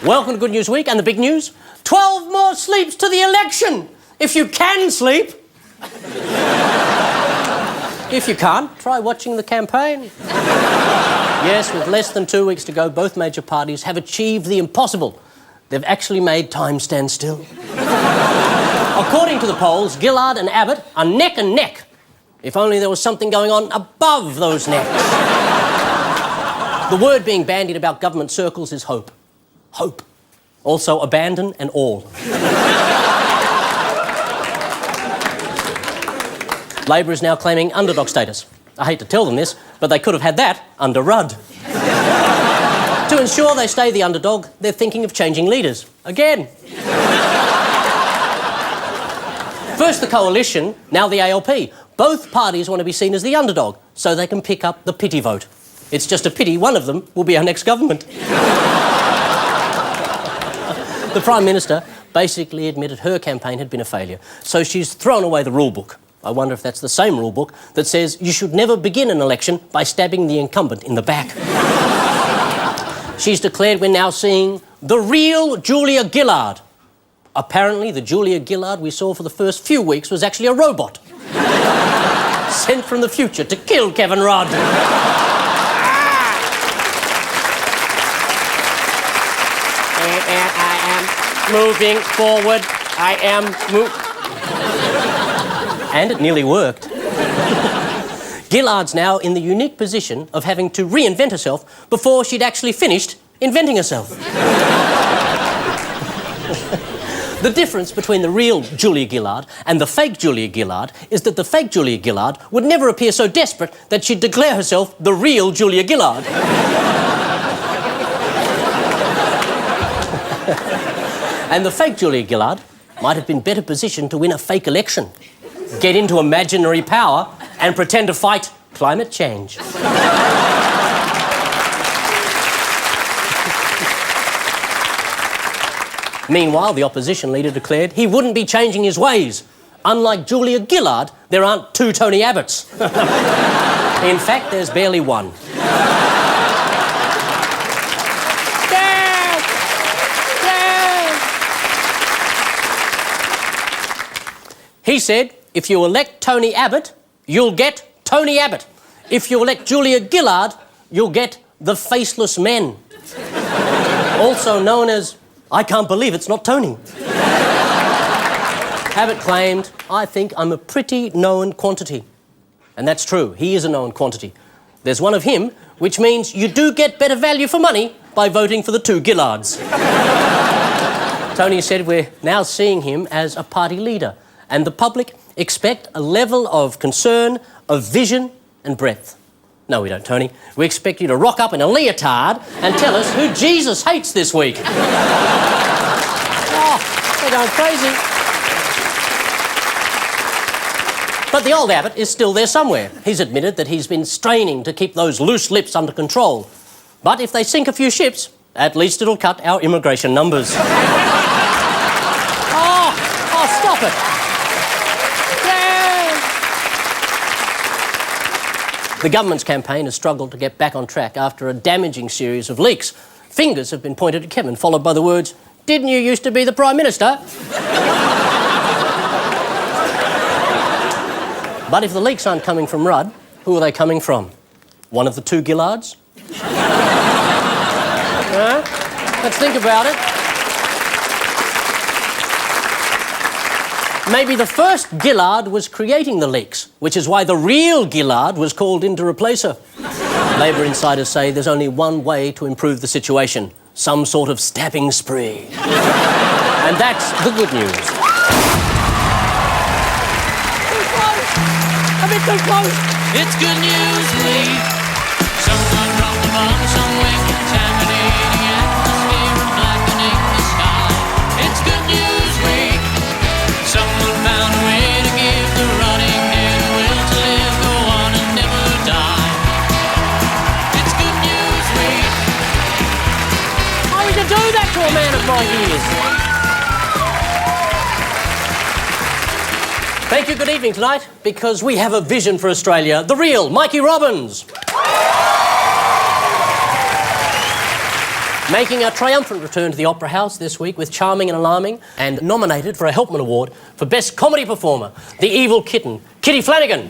Welcome to Good News Week and the big news. 12 more sleeps to the election, if you can sleep. If you can't, try watching the campaign. Yes, with less than 2 weeks to go, both major parties have achieved the impossible. They've actually made time stand still. According to the polls, Gillard and Abbott are neck and neck. If only there was something going on above those necks. The word being bandied about government circles is hope. Hope. Also abandon and all. Labor is now claiming underdog status. I hate to tell them this, but they could have had that under Rudd. To ensure they stay the underdog, they're thinking of changing leaders. Again. First the coalition, now the ALP. Both parties want to be seen as the underdog, so they can pick up the pity vote. It's just a pity one of them will be our next government. The Prime Minister basically admitted her campaign had been a failure, so she's thrown away the rule book. I wonder if that's the same rule book that says you should never begin an election by stabbing the incumbent in the back. She's declared we're now seeing the real Julia Gillard. Apparently, the Julia Gillard we saw for the first few weeks was actually a robot. Sent from the future to kill Kevin Rudd. Moving forward, I am And it nearly worked. Gillard's now in the unique position of having to reinvent herself before she'd actually finished inventing herself. The difference between the real Julia Gillard and the fake Julia Gillard is that the fake Julia Gillard would never appear so desperate that she'd declare herself the real Julia Gillard. And the fake Julia Gillard might have been better positioned to win a fake election, get into imaginary power and pretend to fight climate change. Meanwhile, the opposition leader declared he wouldn't be changing his ways. Unlike Julia Gillard, there aren't two Tony Abbotts. In fact, there's barely one. He said, if you elect Tony Abbott, you'll get Tony Abbott. If you elect Julia Gillard, you'll get the Faceless Men. Also known as, I can't believe it's not Tony. Abbott claimed, I think I'm a pretty known quantity. And that's true, he is a known quantity. There's one of him, which means you do get better value for money by voting for the two Gillards. Tony said we're now seeing him as a party leader. And the public expect a level of concern, of vision and breadth. No, we don't, Tony. We expect you to rock up in a leotard and tell us who Jesus hates this week. Oh, they're going crazy. But the old Abbott is still there somewhere. He's admitted that he's been straining to keep those loose lips under control. But if they sink a few ships, at least it'll cut our immigration numbers. Oh, stop it. The government's campaign has struggled to get back on track after a damaging series of leaks. Fingers have been pointed at Kevin, followed by the words, "Didn't you used to be the Prime Minister?" But if the leaks aren't coming from Rudd, who are they coming from? One of the two Gillards? Let's think about it. Maybe the first Gillard was creating the leaks, which is why the real Gillard was called in to replace her. Labour insiders say there's only one way to improve the situation, some sort of stabbing spree. And that's the good news. Too close! A bit too close! It's Good News Week. Someone dropped the bomb somewhere, contaminating atmosphere and blackening the sky. It's Good News Week. Someone found a way to give the running dead a will to live, go on and never die. It's Good News Week. Why would you do that to a man of my years? Thank you, good evening tonight, because we have a vision for Australia, the real Mikey Robbins. Making a triumphant return to the Opera House this week with Charming and Alarming, and nominated for a Helpman Award for Best Comedy Performer, the evil kitten, Kitty Flanagan.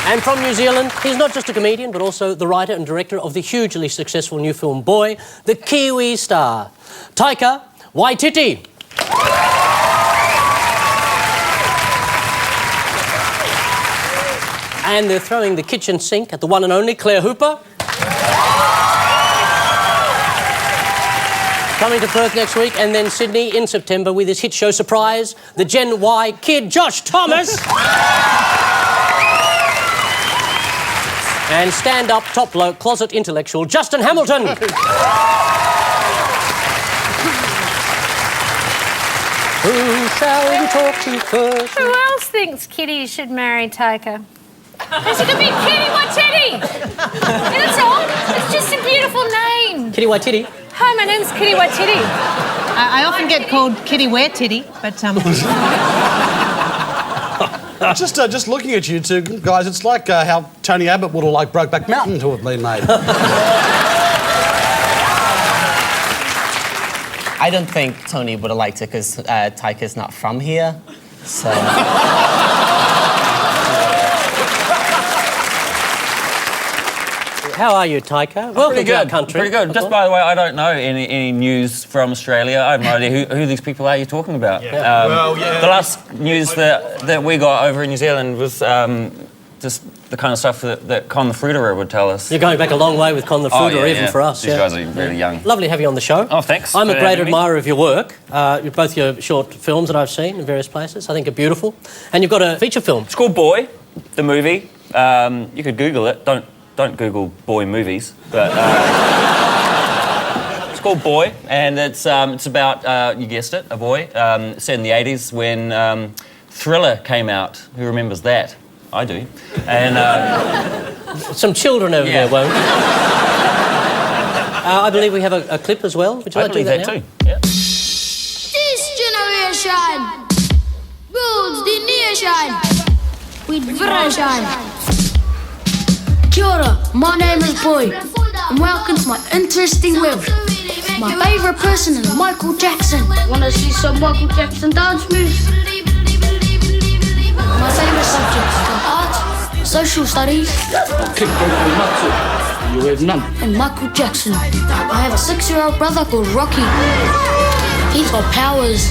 And from New Zealand, he's not just a comedian, but also the writer and director of the hugely successful new film Boy, the Kiwi star, Taika Waititi. And they're throwing the kitchen sink at the one and only Claire Hooper. Coming to Perth next week, and then Sydney in September with his hit show surprise, the Gen Y kid, Josh Thomas. And stand-up, top bloke, closet intellectual, Justin Hamilton. Who shall we talk to first? Who else thinks Kitty should marry Taika? Because he could be Kitty Waititi. That's all. It's just a beautiful name. Kitty Waititi. Hi, my name's Kitty Waititi. I often get called Kitty Wear Titty, but Just looking at you two guys, it's like how Tony Abbott would have liked Brokeback Mountain to have been made. I don't think Tony would have liked it because Taika's not from here, so... How are you, Taika? Welcome to our country. Pretty good. Just by the way, I don't know any news from Australia. I have no idea who these people are you're talking about. The last news that we got over in New Zealand was just the kind of stuff that Con the Fruiterer would tell us. You're going back a long way with Con the Fruiterer, even for us. These guys are really young. Lovely to have you on the show. Oh, thanks. I'm a for great having me. admirer of your work. Both your short films that I've seen in various places, I think are beautiful. And you've got a feature film. It's called Boy, the movie. You could Google it. Don't Google boy movies, but it's called Boy, and it's about you guessed it, a boy set in the 80s when Thriller came out. Who remembers that? I do. And Some children over there won't. I believe we have a clip as well. Would you like to do that now? too. Yeah. This generation rules the nation with version. Kia ora, my name is Boy, and welcome to my interesting world. My favourite person is Michael Jackson. Wanna see some Michael Jackson dance moves? My favourite subjects are art, social studies, and Michael Jackson. I have a 6-year-old brother called Rocky. He's got powers.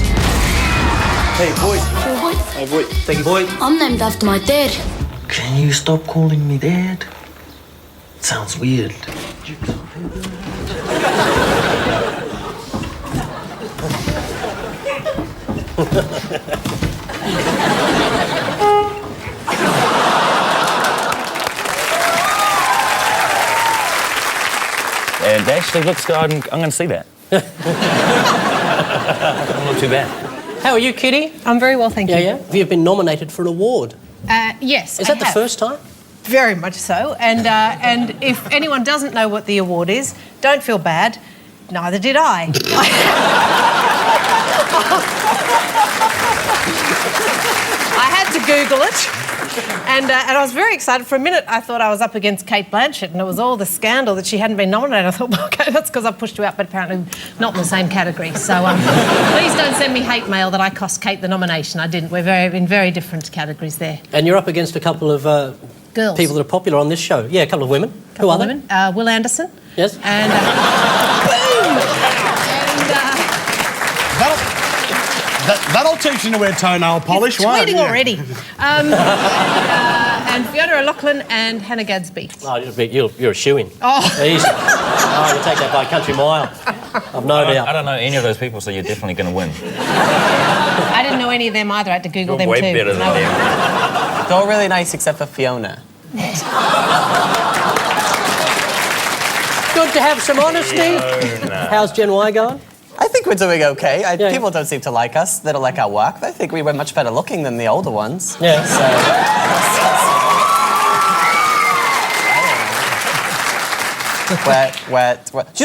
Hey, boy. Boy, Hey, boy. Thank you, boy. I'm named after my dad. Can you stop calling me Dad? Sounds weird. It actually looks good. I'm going to see that. Not too bad. How are you, Kitty? I'm very well, thank you. Yeah. Have you been nominated for an award? Yes, Is that the first time? Very much so. And if anyone doesn't know what the award is, don't feel bad. Neither did I. I had to Google it. And I was very excited. For a minute, I thought I was up against Kate Blanchett, and it was all the scandal that she hadn't been nominated. I thought, well, OK, that's because I pushed her out, but apparently not in the same category. So please don't send me hate mail that I cost Kate the nomination. I didn't. We're in very different categories there. And you're up against a couple of Girls. people that are popular on this show. Yeah, a couple of women. Who are they? Will Anderson. Yes. And boom! And That'll teach you to wear toenail polish, won't it? tweeting already. And Fiona O'Loughlin and Hannah Gadsby. Oh, you're a shoo-in. Oh. Easy. Oh, you take that by a country mile. I've no doubt. I don't know any of those people, so you're definitely going to win. I didn't know any of them either. I had to Google You're them way too. better than No. them. They're all really nice except for Fiona. Good to have some honesty. How's Gen Y going? I think we're doing okay. Yeah. People don't seem to like us. They don't like our work. I think we were much better looking than the older ones. Yeah. So... Do you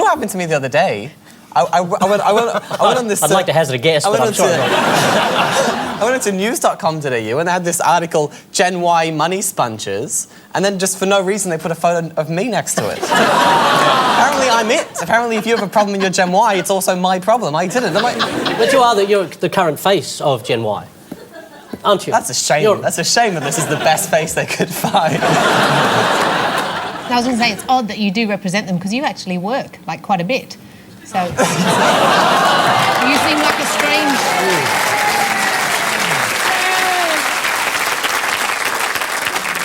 know what happened to me the other day? I went on this... I'd like to hazard a guess, but I'm sure I'm not. I went into news.com today, and they had this article, Gen Y money sponges, and then just for no reason they put a photo of me next to it. Apparently I'm it. Apparently if you have a problem in your Gen Y, it's also my problem. I did it. But you're the current face of Gen Y, aren't you? That's a shame. That's a shame that this is the best face they could find. I was going to say, it's odd that you do represent them, because you actually work, like, quite a bit. So... you seem like a strange...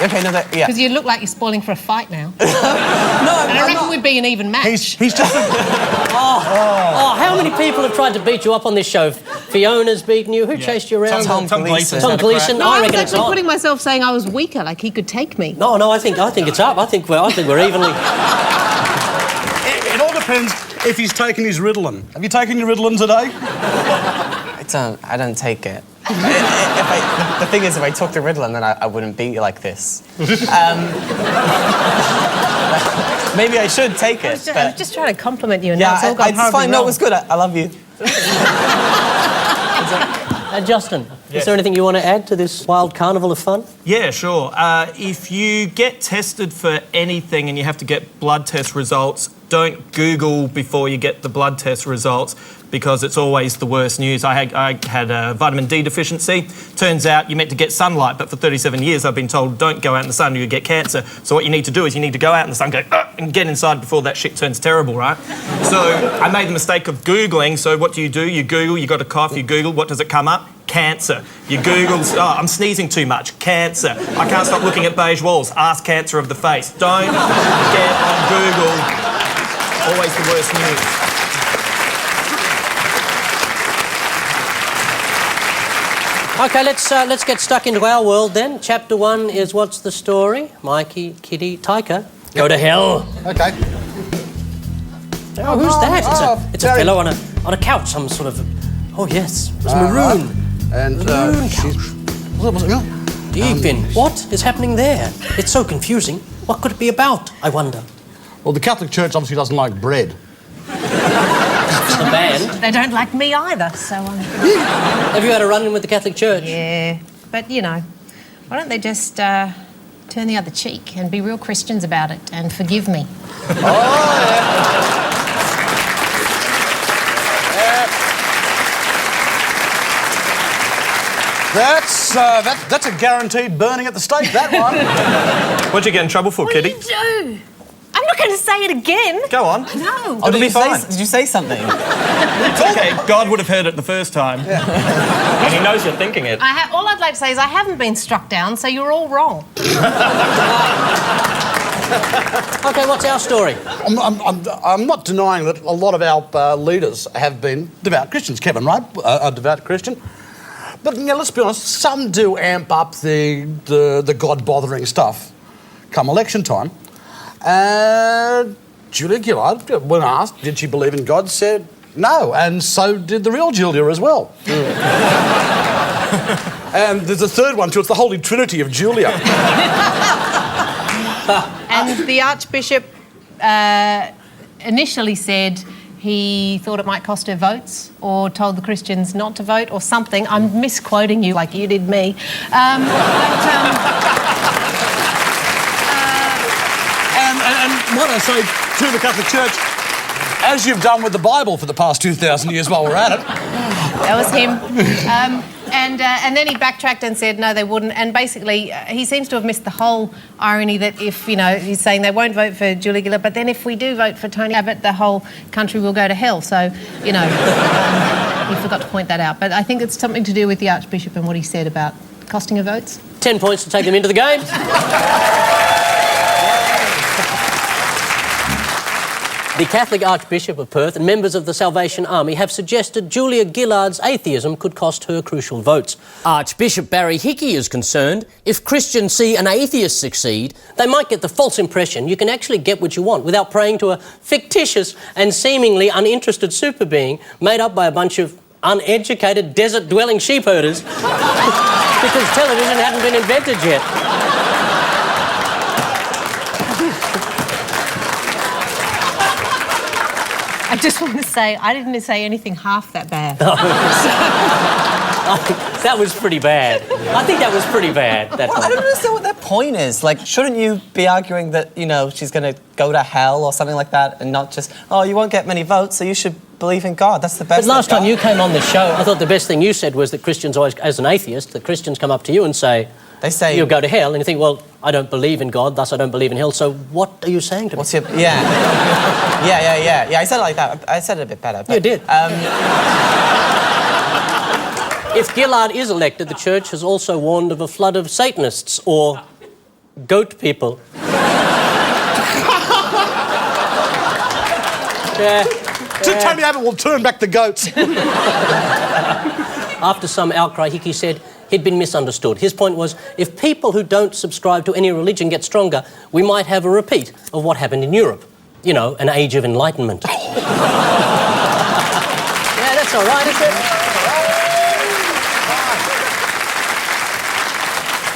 Okay, no, yeah. Because you look like you're spoiling for a fight now. No, I reckon we'd be an even match. He's just... how many people have tried to beat you up on this show? Fiona's beaten you. Who chased you around? Tom Gleeson. Tom Gleeson. No, I was reckon actually it's on. putting myself saying I was weaker, like he could take me. No, I think it's up. I think we're evenly... It all depends if he's taken his Ritalin. Have you taken your Ritalin today? I don't take it. The thing is, if I took the Ritalin, then I wouldn't be like this. Maybe I should take it. I was just trying to compliment you, and yeah, now it's all gone it's horribly fine. No, wrong. it was good. I love you. Justin, is there anything you want to add to this wild carnival of fun? Yeah, sure. If you get tested for anything and you have to get blood test results, don't Google before you get the blood test results, because it's always the worst news. I had a vitamin D deficiency. Turns out you're meant to get sunlight, but for 37 years I've been told don't go out in the sun or you get cancer. So what you need to do is you need to go out in the sun, go and get inside before that shit turns terrible, right? So I made the mistake of Googling. So what do? You Google, you got a cough, you Google, what does it come up? Cancer. You Google, I'm sneezing too much, cancer. I can't stop looking at beige walls, ask cancer of the face. Don't get on Google. Always the worst news. OK, let's get stuck into our world then. Chapter 1 is What's the Story? Mikey, Kitty, Taika. Go to hell. OK. Oh, who's that? It's a fellow on a couch, some sort of... Oh, yes, it was maroon. Right. And maroon she's... couch. Deep in. What is happening there? It's so confusing. What could it be about, I wonder? Well, the Catholic Church obviously doesn't like bread. The band. They don't like me either, so... Have you had a run-in with the Catholic Church? Yeah, but, you know, why don't they just turn the other cheek and be real Christians about it and forgive me? That's a guaranteed burning at the stake, that one. What'd you get in trouble for, Kitty? What did you do? I'm not going to say it again. Go on. No. It'll be fine. Did you say something? It's okay. God would have heard it the first time. Yeah. And he knows you're thinking it. All I'd like to say is I haven't been struck down, so you're all wrong. OK, what's our story? I'm not denying that a lot of our leaders have been devout Christians. Kevin, right? A devout Christian. But, you know, let's be honest, some do amp up the God-bothering stuff come election time. Julia Gillard, when asked did she believe in God, said no, and so did the real Julia as well. And there's a third one too, it's the Holy Trinity of Julia. And the Archbishop initially said he thought it might cost her votes, or told the Christians not to vote, or something. I'm misquoting you like you did me. And what I say to the Catholic Church, as you've done with the Bible for the past 2,000 years while we're at it. That was him. And then he backtracked and said no, they wouldn't. And basically, he seems to have missed the whole irony that if, you know, he's saying they won't vote for Julia Gillard, but then if we do vote for Tony Abbott, the whole country will go to hell. So, you know, he forgot to point that out. But I think it's something to do with the Archbishop and what he said about costing of votes. 10 points to take them into the game. The Catholic Archbishop of Perth and members of the Salvation Army have suggested Julia Gillard's atheism could cost her crucial votes. Archbishop Barry Hickey is concerned if Christians see an atheist succeed, they might get the false impression you can actually get what you want without praying to a fictitious and seemingly uninterested super being made up by a bunch of uneducated desert-dwelling sheep herders because television hadn't been invented yet. just want to say, I didn't say anything half that bad. That was pretty bad. I think that was pretty bad. That Well, I don't understand what their point is. Like, shouldn't you be arguing that, you know, she's going to go to hell or something like that and not just, oh, you won't get many votes, so you should believe in God. That's the best. But last time you came on the show, I thought the best thing you said was that Christians always, as an atheist, that Christians come up to you and say, they say you'll go to hell, and you think, well, I don't believe in God, thus I don't believe in hell, so what are you saying to me? What's your... Yeah. Yeah, I said it like that. I said it a bit better. But, You did. If Gillard is elected, the church has also warned of a flood of Satanists or goat people. Tony Abbott will turn back the goats. After some outcry, Hickey said he'd been misunderstood. His point was, if people who don't subscribe to any religion get stronger, we might have a repeat of what happened in Europe. You know, an age of enlightenment. Yeah, that's all right, isn't it?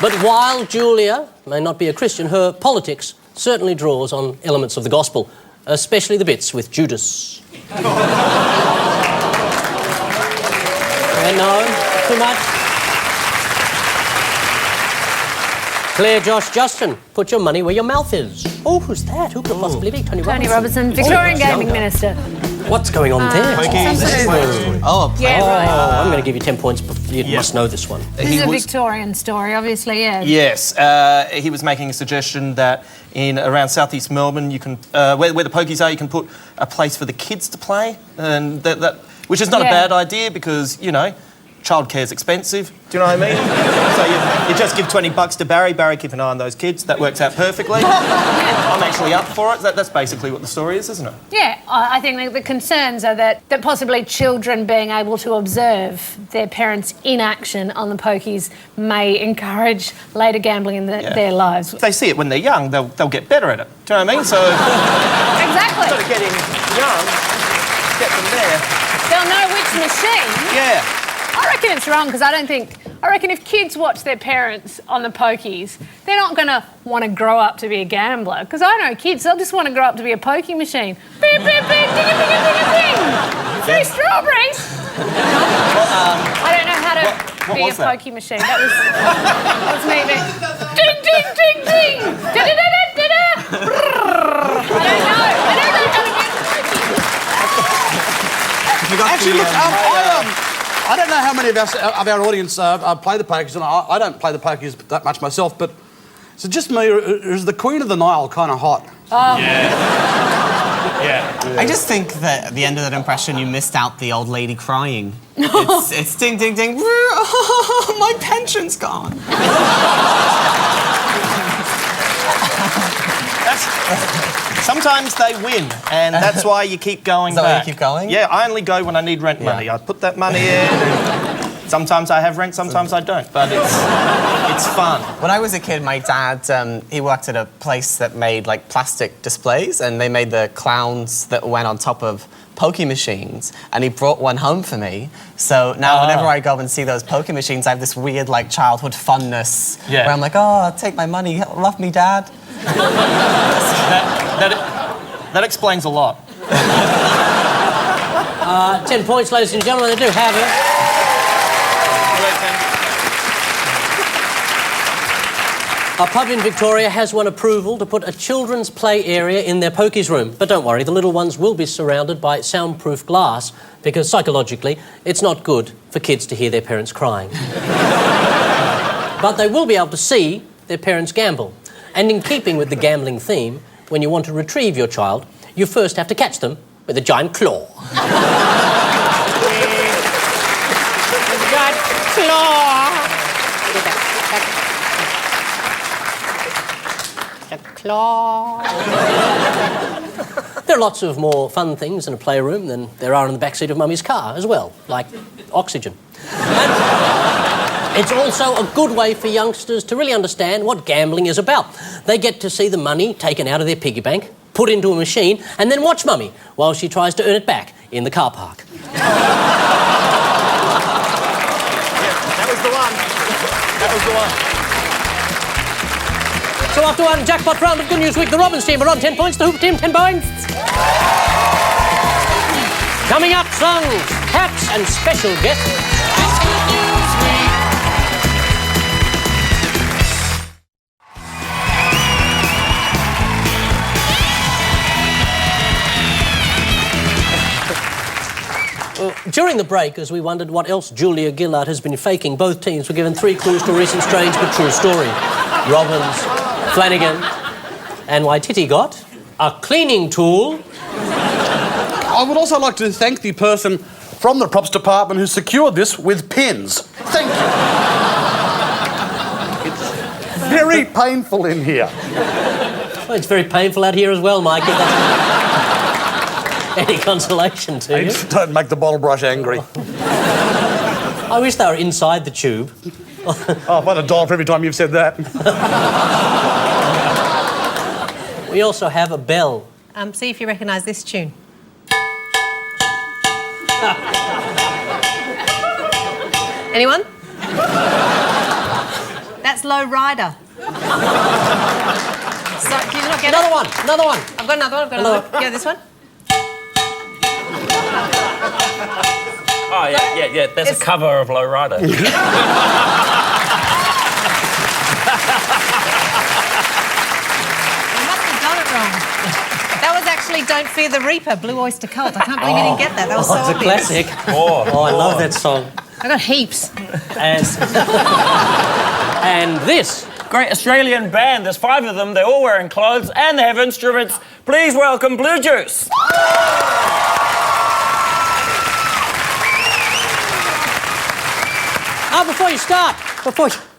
But while Julia may not be a Christian, her politics certainly draws on elements of the gospel, especially the bits with Judas. No, too much. Claire, Josh, Justin, put your money where your mouth is. Oh, who's that? Who could possibly be? Tony Robertson, Victorian Gaming Minister. What's going on there? Oh, Yeah, right. I'm going to give you 10 points, but you must know this one. This is a Victorian story, obviously, yeah. Yes, he was making a suggestion that in around southeast Melbourne, you can where the Pokies are, you can put a place for the kids to play, and that which is not a bad idea because, you know, childcare is expensive. Do you know what I mean? So you just give $20 to Barry. Barry, keep an eye on those kids. That works out perfectly. I'm actually up for it. That's basically what the story is, isn't it? Yeah, I think the concerns are that possibly children being able to observe their parents in action on the Pokies may encourage later gambling in their lives. If they see it when they're young, they'll get better at it. Do you know what I mean? So Exactly. sort of getting young, get them there. They'll know which machine. Yeah. I reckon it's wrong because I reckon if kids watch their parents on the Pokies, they're not going to want to grow up to be a gambler. Because I know kids, they'll just want to grow up to be a pokey machine. Beep, beep, beep, ding, ding, ding, ding, ding. 3 strawberries. I don't know how to be a pokey machine. That was me. Ding, ding, ding, ding. Da, da, da, da, da, da. I don't know how to be a pokey. Actually, look, I don't know how many of our audience play the pokies, and I don't play the pokies that much myself, but is it just me, or is the Queen of the Nile kind of hot? Oh. Yeah. I just think that at the end of that impression, you missed out the old lady crying. It's ding, ding, ding. My pension's gone. Sometimes they win, and that's why you keep going back. Is that why you keep going? Yeah, I only go when I need rent money. I put that money in. Sometimes I have rent, sometimes I don't, but it's fun. When I was a kid, my dad, he worked at a place that made, like, plastic displays, and they made the clowns that went on top of pokey machines, and he brought one home for me. So now whenever I go and see those pokey machines, I have this weird, like, childhood funness where I'm like, oh, take my money, love me, Dad. That explains a lot. 10 points, ladies and gentlemen, they do have it. A pub in Victoria has won approval to put a children's play area in their pokies room. But don't worry, the little ones will be surrounded by soundproof glass because psychologically it's not good for kids to hear their parents crying. But they will be able to see their parents gamble. And in keeping with the gambling theme, when you want to retrieve your child, you first have to catch them with a giant claw. Giant claw. A claw. There are lots of more fun things in a playroom than there are in the backseat of Mummy's car as well, like oxygen. It's also a good way for youngsters to really understand what gambling is about. They get to see the money taken out of their piggy bank, put into a machine, and then watch Mummy while she tries to earn it back in the car park. That was the one. That was the one. So after one jackpot round of Good News Week, the Robbins team are on 10 points, the Hooper team 10 points. Coming up, songs, hats and special guests. It's Good News Week. During the break, as we wondered what else Julia Gillard has been faking, both teams were given 3 clues to a recent strange but true story. Robbins, Flanagan and Waititi got a cleaning tool. I would also like to thank the person from the props department who secured this with pins. Thank you. It's very painful in here. Well, it's very painful out here as well, Mikey. That's any consolation to you. Don't make the bottle brush angry. I wish they were inside the tube. Oh, I've had $1 for every time you've said that. We also have a bell. See if you recognise this tune. Anyone? That's Low Rider. So, do you not get Another it? one. I've got another one. Yeah, this one. Oh, yeah. That's a cover of Low Rider. You must have done it wrong. That was actually Don't Fear the Reaper, Blue Oyster Cult. I can't believe you didn't get that. That was so It's a obvious. classic. Oh, I love that song. I got heaps. And this. Great Australian band. There's 5 of them. They're all wearing clothes and they have instruments. Please welcome Bluejuice. Before you start,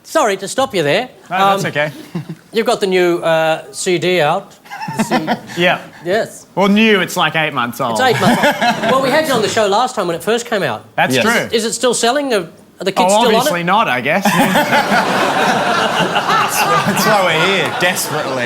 sorry to stop you there. No, that's okay. You've got the new CD out. Yeah. Yes. Well, new, it's like 8 months old. It's 8 months old. Well, we had you on the show last time when it first came out. That's true. Is it still selling? Are the kids still on it? Obviously not, I guess. That's why we're here, desperately.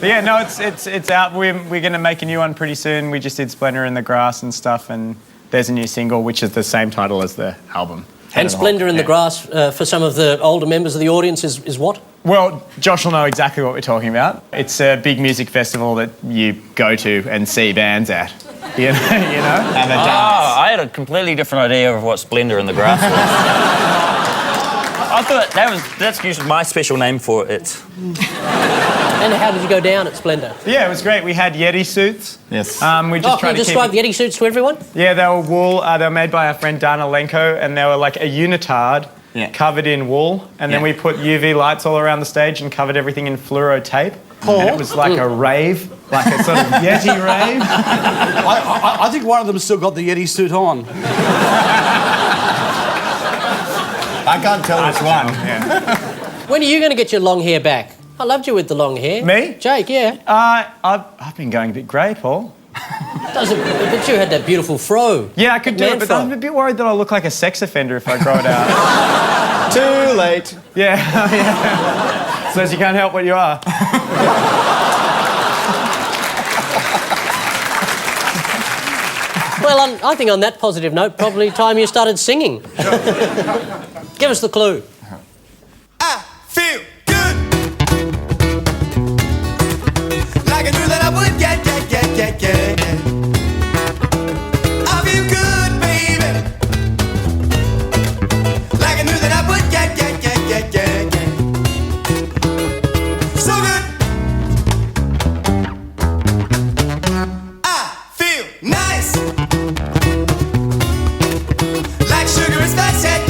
Yeah, no, it's out. We're going to make a new one pretty soon. We just did Splendour in the Grass and stuff, and there's a new single, which is the same title as the album. And Splendour in the Grass, for some of the older members of the audience, is what? Well, Josh will know exactly what we're talking about. It's a big music festival that you go to and see bands at. You know? And a dance. I had a completely different idea of what Splendour in the Grass was. I thought that's usually my special name for it. And how did you go down at Splendour? Yeah, it was great. We had Yeti suits. Yes. We just can you describe the Yeti suits to everyone? Yeah, they were wool. They were made by our friend Dana Lenko, and they were like a unitard covered in wool. And then we put UV lights all around the stage and covered everything in fluoro tape. And it was like a rave, like a sort of Yeti rave. I think one of them still got the Yeti suit on. I can't tell which one. When are you going to get your long hair back? I loved you with the long hair. Me? Jake, yeah. I've been going a bit grey, Paul. But you had that beautiful fro. Yeah, I could do it, but I'm a bit worried that I'll look like a sex offender if I grow it out. Too late. Yeah. Says you can't help what you are. Well, I think on that positive note, probably time you started singing. Give us the clue. I feel good. Like I knew that I would get. I feel good, baby. Like I knew that I would get. So good. I feel nice. Like sugar is spice, yeah.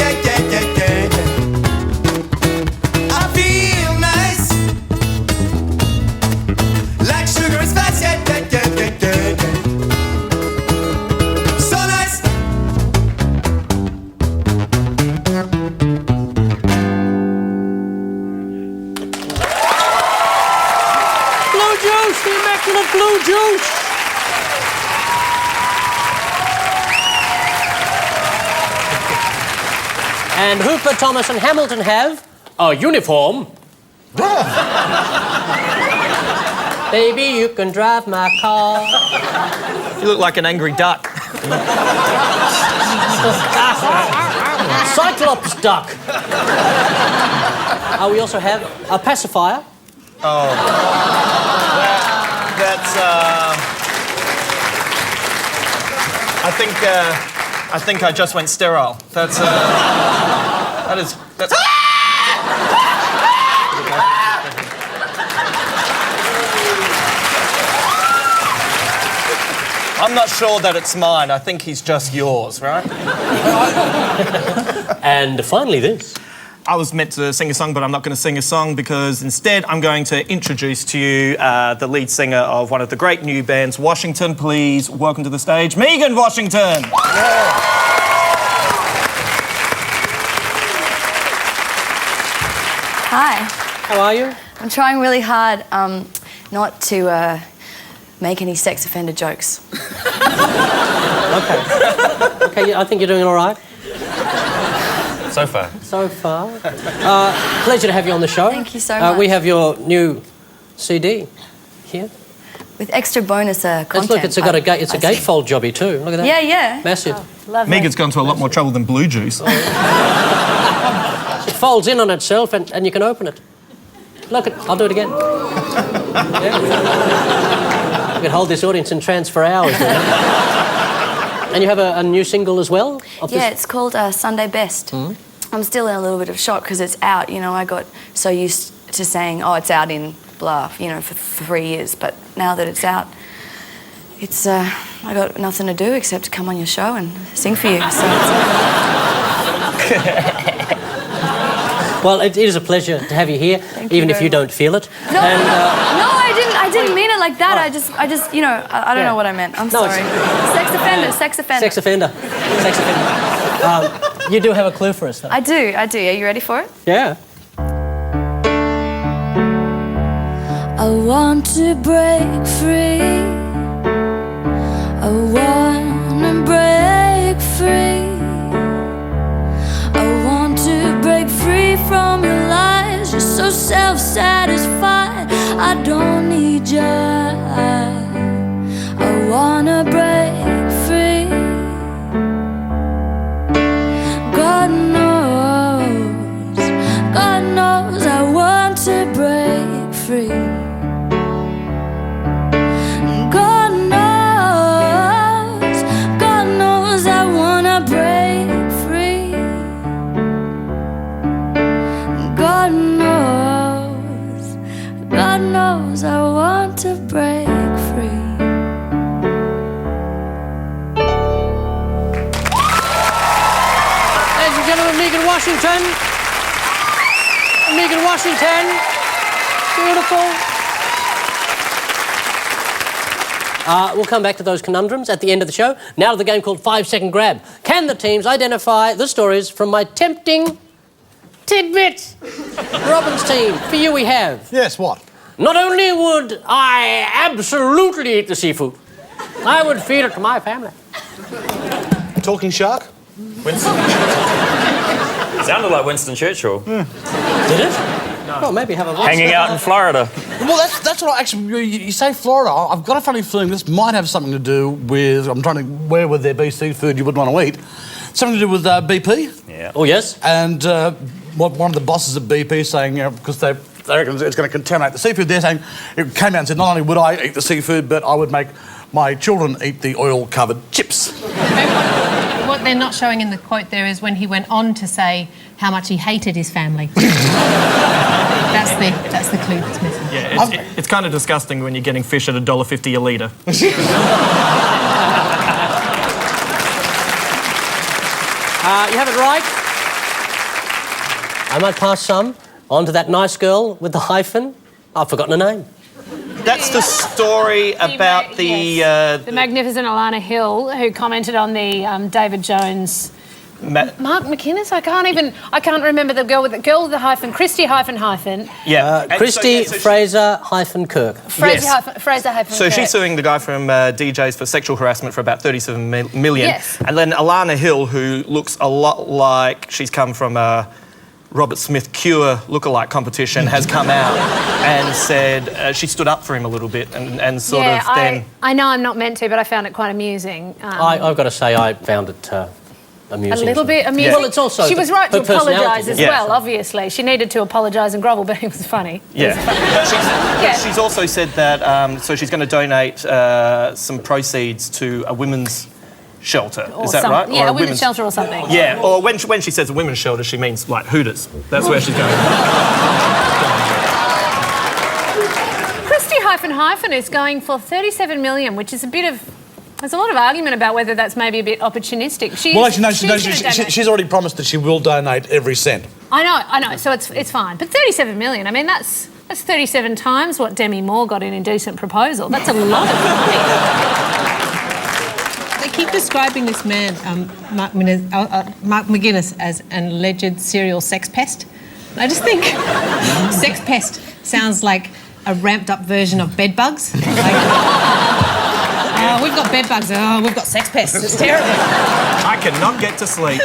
I feel nice. Like sugar is spice, yeah. So nice. Bluejuice, the immaculate Bluejuice. And Hooper, Thomas and Hamilton have a uniform. Baby, you can drive my car. You look like an angry duck. Cyclops duck. We also have a pacifier. That's, I think I just went sterile. That's that's. I'm not sure that it's mine. I think he's just yours, right? And finally, this. I was meant to sing a song, but I'm not going to sing a song because instead I'm going to introduce to you the lead singer of one of the great new bands, Washington. Please welcome to the stage, Megan Washington. Hi. How are you? I'm trying really hard not to make any sex offender jokes. Okay, I think you're doing all right. So far. So far. Pleasure to have you on the show. Thank you so much. We have your new CD here. With extra bonus content. Look, it's a gatefold jobby too. Look at that. Yeah, yeah. Massive. Lovely. Megan's gone to a lot more trouble than Bluejuice. It folds in on itself and you can open it. Look, I'll do it again. Yeah. You can hold this audience in trance for hours. And you have a new single as well? Yeah, it's called Sunday Best. I'm still in a little bit of shock because it's out. You know, I got so used to saying, oh, it's out in blah, you know, for 3 years. But now that it's out, it's I got nothing to do except to come on your show and sing for you. So Well, it is a pleasure to have you here, even if you don't feel it. No, I didn't mean it like that. I just, you know, I don't know what I meant. I'm sorry. Sex offender. Sex offender. You do have a clue for us, though. I do. Are you ready for it? Yeah. I want to break free. I want to break free. I want to break free from your lies. You're so self-satisfied. I don't need you. I wanna break free. God knows I want to break free. God knows I wanna break free. God knows I want to break free. Ladies and gentlemen, Megan Washington. Megan Washington. Beautiful. We'll come back to those conundrums at the end of the show. Now to the game called 5 Second Grab. Can the teams identify the stories from my tempting tidbits? Robin's team, for you we have. Yes, what? Not only would I absolutely eat the seafood, I would feed it to my family. Talking shark? Winston. Sounded like Winston Churchill. Did it? No. Well, maybe have a voice. Hanging out in Florida. Well, that's what I actually... You say Florida, I've got a funny feeling this might have something to do with... I'm trying to... Where would there be seafood you wouldn't want to eat? Something to do with BP? Yeah. Oh, yes? And one of the bosses at BP saying, you know, because they reckon it's going to contaminate the seafood, they're saying... It came out and said, not only would I eat the seafood, but I would make my children eat the oil-covered chips. What they're not showing in the quote there is when he went on to say how much he hated his family. That's the clue that's missing. Yeah, it's kind of disgusting when you're getting fish at $1.50 a litre. You have it right. I might pass some on to that nice girl with the hyphen. I've forgotten her name. That's the story about the magnificent Alana Hill, who commented on the David Jones. Mark McInnes? I can't remember the girl with the hyphen. Christy hyphen. Yeah. Christy Fraser hyphen Kirk. Fraser hyphen So Kirk. she's suing the guy from DJs for sexual harassment for about 37 million. Yes. And then Alana Hill, who looks a lot like she's come from a Robert Smith Cure lookalike competition, has come out and said she stood up for him a little bit and sort of then... I know I'm not meant to, but I found it quite amusing. I've got to say I found it amusing. A little bit amusing. Well, it's also she was right to her personality, apologise as yeah. well, obviously. She needed to apologise and grovel, but it was funny. Yeah. She's also said that so she's going to donate some proceeds to a women's shelter. Or Is that some- right? Yeah, Or a women's shelter or something. Yeah, or when she says a women's shelter, she means like Hooters. That's where she's going. Christy is going for 37 million, which is a bit of... There's a lot of argument about whether that's maybe a bit opportunistic. She's already promised that she will donate every cent. I know, so it's fine. But 37 million, I mean, that's 37 times what Demi Moore got in Indecent Proposal. That's a lot of money. They keep describing this man, Mark McGuinness, as an alleged serial sex pest. I just think sex pest sounds like a ramped-up version of bed bugs. We've got bed bugs. Oh, we've got sex pests. It's terrible. I cannot get to sleep.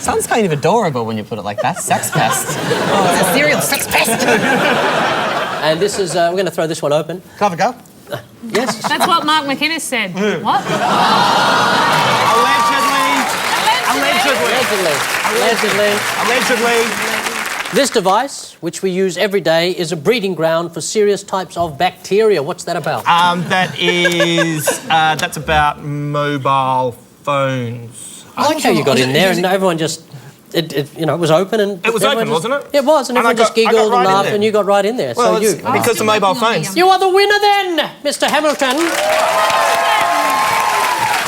Sounds kind of adorable when you put it like that. Sex pest. Oh, it's a serial sex pest. And this is, we're going to throw this one open. Can I have a go? Yes. That's what Mark McInnes said. What? Allegedly. This device, which we use every day, is a breeding ground for serious types of bacteria. What's that about? That's about mobile phones. I like how you got in there and everyone just... It was open and... It was open, wasn't it? It was, and everyone just giggled and laughed and you got right in there. Well, so it's because of mobile phones. You are the winner then, Mr. Hamilton. I'm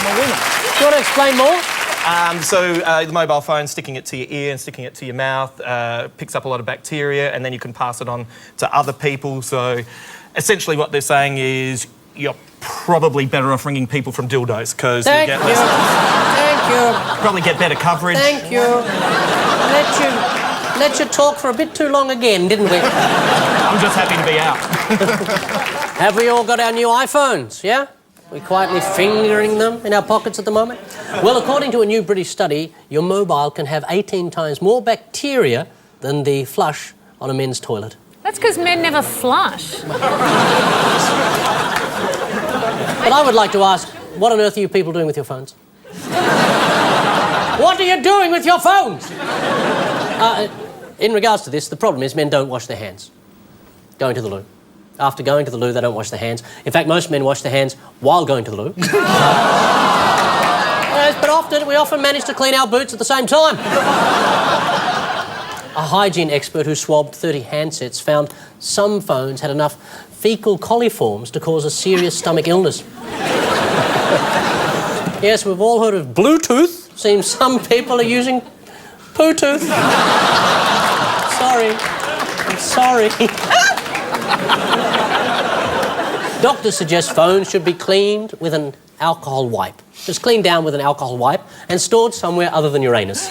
a winner. Do you want to explain more? The mobile phone, sticking it to your ear and sticking it to your mouth, picks up a lot of bacteria and then you can pass it on to other people. So essentially what they're saying is you're probably better off ringing people from dildos because you get less... Thank you. Probably get better coverage. Thank you. Let you talk for a bit too long again, didn't we? I'm just happy to be out. Have we all got our new iPhones, yeah? We're quietly fingering them in our pockets at the moment. Well, according to a new British study, your mobile can have 18 times more bacteria than the flush on a men's toilet. That's because men never flush. But I would like to ask, what on earth are you people doing with your phones? What are you doing with your phones? In regards to this, the problem is men don't wash their hands going to the loo. After going to the loo, they don't wash their hands. In fact, most men wash their hands while going to the loo. Yes, but we often manage to clean our boots at the same time. A hygiene expert who swabbed 30 handsets found some phones had enough fecal coliforms to cause a serious stomach illness. Yes, we've all heard of Bluetooth. Seems some people are using poo-tooth. I'm sorry. Doctors suggest phones should be cleaned with an alcohol wipe. Just cleaned down with an alcohol wipe and stored somewhere other than your anus.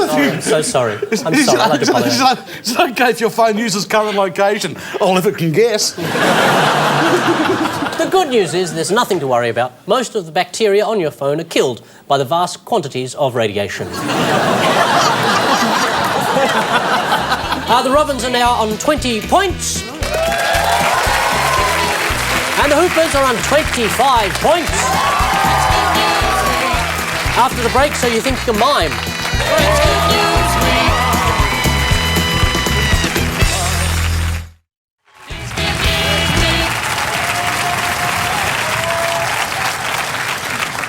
I'm so sorry. I'm sorry. I'd like to apologise. It's okay if your phone uses current location, all if it can guess. The good news is there's nothing to worry about. Most of the bacteria on your phone are killed by the vast quantities of radiation. The Robins are now on 20 points. And the Hoopers are on 25 points. After the break, So You Think You Can Mime.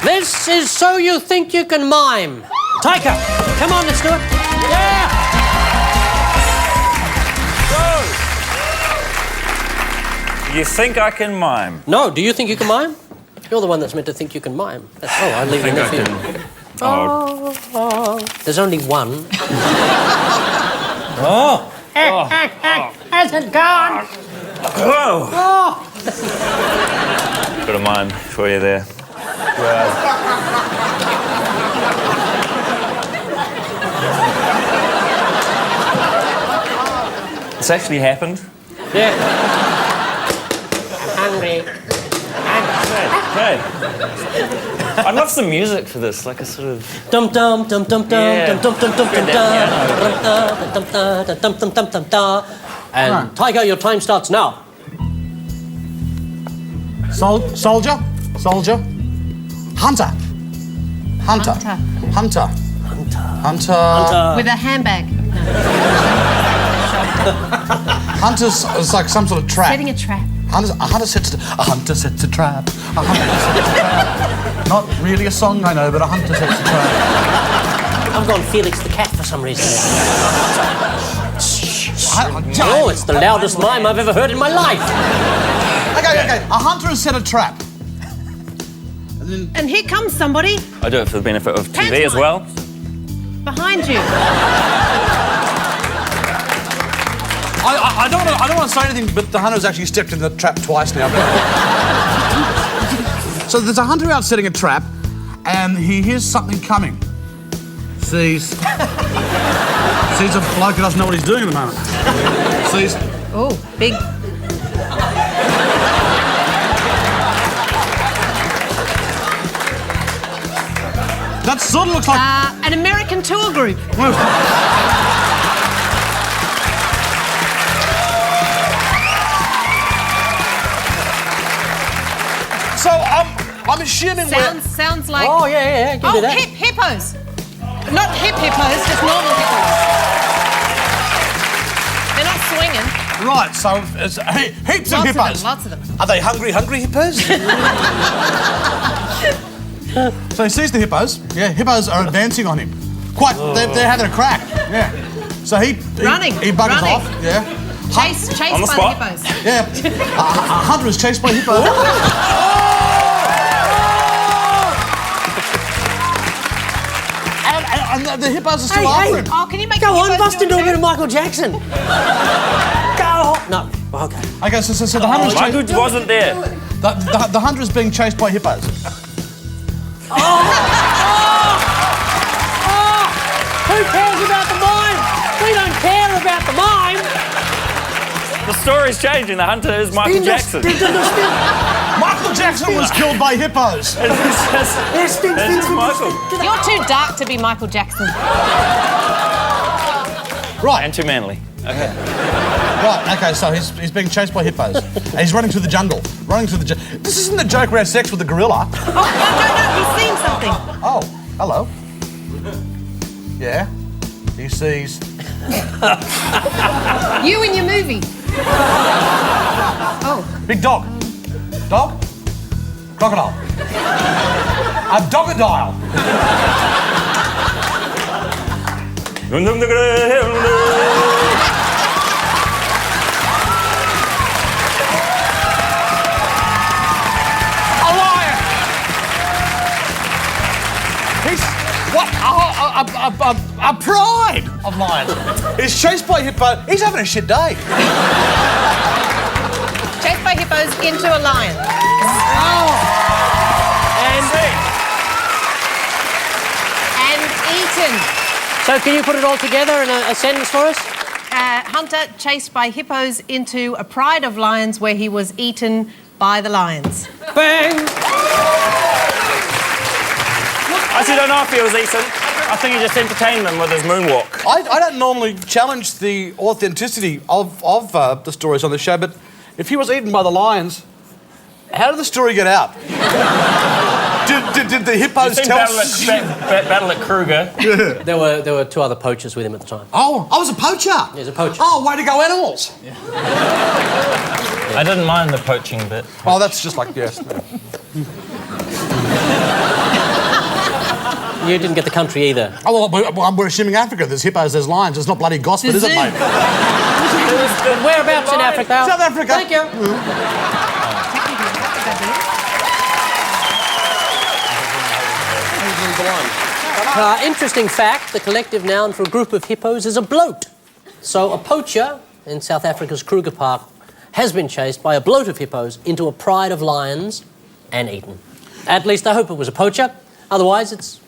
This is So You Think You Can Mime. Taika, come on, let's do it. Yeah! You think I can mime? No, do you think you can mime? You're the one that's meant to think you can mime. I leave it in there for you. There's only one. Has it gone? Got a mime for you there. It's actually happened. Yeah. Hungry. Okay. I'd love some music for this, like a sort of... Dum dum dum dum dum dum dum dum dum dum dum dum. And Taika, your time starts now. Soldier. Hunter. With a handbag. Hunters is like some sort of trap. Setting a trap. A hunter sets a trap. A hunter sets a trap. Not really a song, I know, but a hunter sets a trap. I've gone Felix the Cat for some reason. Oh, it's the loudest mime I've ever heard in my life. Okay. A hunter has set a trap. And here comes somebody I do it for the benefit of TV as Pantomime. well. behind you. I don't want to say anything, but the hunter's actually stepped in the trap twice now. So there's a hunter out setting a trap, and he hears something coming. Sees a bloke who doesn't know what he's doing at the moment. Oh, big. That sort of looks like An American tour group. So I'm assuming Sounds like. Oh, yeah, give me that. Hippos. Not hippos, just normal hippos. They're not swinging. Right, so it's heaps of hippos. Lots of them. Are they hungry hippos? So he sees the hippos. Yeah, hippos are advancing on him. They're having a crack. Yeah. So he buggers off. Yeah. Chased by the hippos. Yeah. A hunter is chased by hippos. And the hippos are still after him. Oh, can you make Go the on, hippos bust do it into a too? bit of Michael Jackson. Go on. No, okay. Okay, so the hunter's Michael wasn't there. the hunter is being chased by hippos. Who cares about the mime? We don't care about the mime. The story's changing. The hunter is Michael Jackson. Michael Jackson was killed by hippos. It's Michael. You're too dark to be Michael Jackson. Right. And too manly. Okay. Right, okay, so he's being chased by hippos. And he's running through the jungle. This isn't the joke where he has sex with the gorilla. Oh, no, he's seen something. Oh, hello. Yeah. He sees... You in your movie. Oh. Big dog. Dog? Crocodile. A dogodile. A lion. He's... What? A pride of lions. He's chased by hippo. He's having a shit day. Chased by hippos into a lion. And eaten. So can you put it all together in a sentence for us? Hunter chased by hippos into a pride of lions where he was eaten by the lions. Bang! I actually don't know if he was eaten. I think he just entertained them with his moonwalk. I don't normally challenge the authenticity of the stories on the show, but if he was eaten by the lions, how did the story get out? did the hippos tell us? Battle at Kruger. Yeah. There were two other poachers with him at the time. Oh, I was a poacher. He was a poacher. Oh, way to go, animals. Yeah. I didn't mind the poaching bit. Oh, that's just like, yes. You didn't get the country either. Oh, well, we're assuming Africa. There's hippos, there's lions. It's not bloody Gosford, is it, mate? Whereabouts in Africa? South Africa. Thank you. Interesting fact, the collective noun for a group of hippos is a bloat. So a poacher in South Africa's Kruger Park has been chased by a bloat of hippos into a pride of lions and eaten. At least I hope it was a poacher. Otherwise,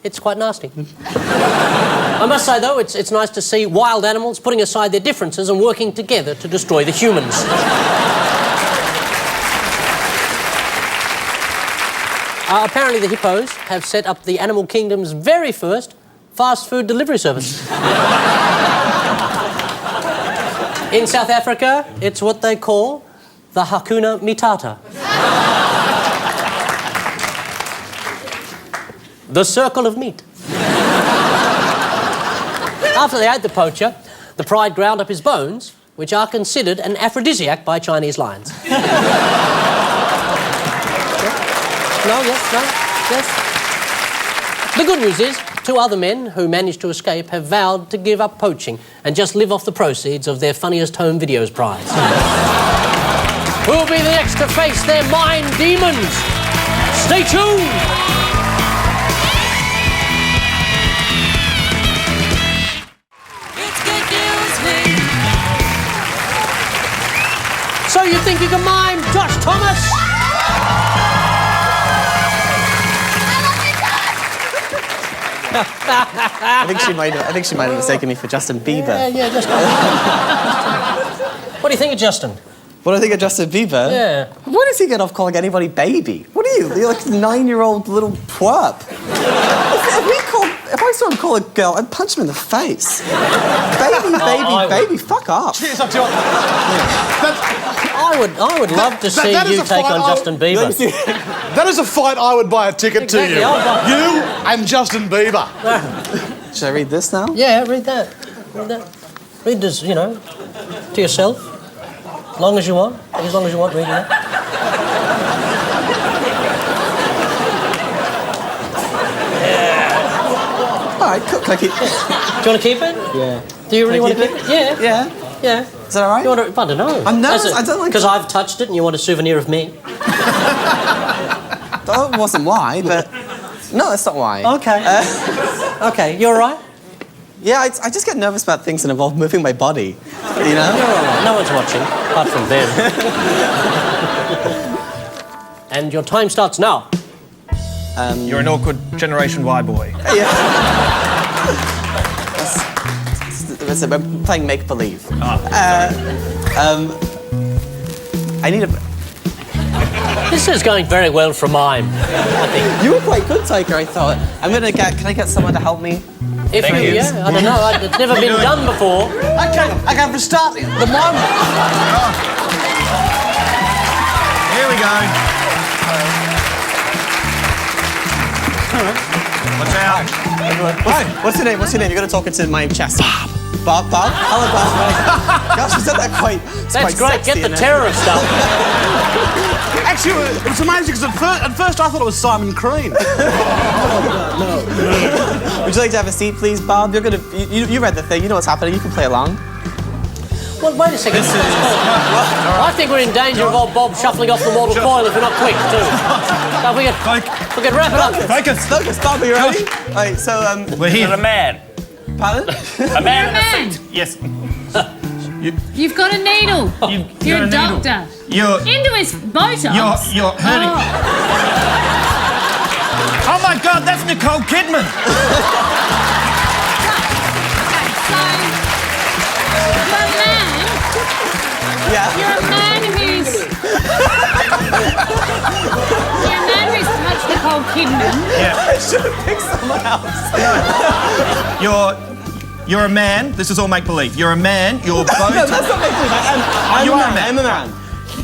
it's quite nasty. I must say, though, it's nice to see wild animals putting aside their differences and working together to destroy the humans. Apparently, the hippos have set up the animal kingdom's very first fast food delivery service. In South Africa, it's what they call the Hakuna Matata. The circle of meat. After they ate the poacher, The pride ground up his bones, which are considered an aphrodisiac by Chinese lions. No, yes. The good news is, 2 other men who managed to escape have vowed to give up poaching and just live off the proceeds of their funniest home videos prize. Who'll be the next to face their mind demons? Stay tuned! So you think you can mime Josh Thomas? I think she might have mistaken me for Justin Bieber. Yeah, Justin. What do you think of Justin? What do I think of Justin Bieber? Yeah. Why does he get off calling anybody baby? What are you? You're like a 9-year-old little twerp. If I saw him call a girl, I'd punch him in the face. Baby, fuck off. Cheers up to you. I would love to see you take on Justin Bieber. That is a fight I would buy a ticket to you. You and Justin Bieber. Should I read this now? Yeah, read that. Read this, to yourself. As long as you want, reading that. All right, cool. Can I keep it? Do you want to keep it? Yeah. Do you really want to keep it? Yeah. Yeah. Is that all right? I don't know. I'm nervous. I don't like... Because I've touched it and you want a souvenir of me. That wasn't why, but... No, that's not why. Okay. Okay, you all right? Yeah, I just get nervous about things that involve moving my body, you know? You're all right. No one's watching, apart from them. And your time starts now. You're an awkward Generation Y boy. Yeah. We're playing make-believe. I need a... This is going very well for Mime, I think. You were quite good, Taika, I thought. Can I get someone to help me? I don't know. It's never been done before. Okay, for start, the mime... Here we go. Watch out. What's your name? You're going to talk into my chest. Bob? Hello, Bob. Gosh, you said that quite... That's great. Get the terrorist up. Actually, it was amazing because at first I thought it was Simon Crean. No. Would you like to have a seat, please, Bob? You read the thing. You know what's happening. You can play along. Well, wait a second. I think we're in danger of old Bob shuffling off the mortal coil if we're not quick, too. So if we could wrap it up. Focus. Bob, are you ready? Right, so, we're here. You're a man. Pardon? A man in a suit. Yes. You've got a needle. You're a doctor. You're into his Botox. You're hurting. Oh my God, that's Nicole Kidman. You're a man who's touched Nicole Kidman. Yeah. I should have picked someone else. You're a man. This is all make-believe. You're a man. You're Botox. No, that's not make-believe. I'm a man.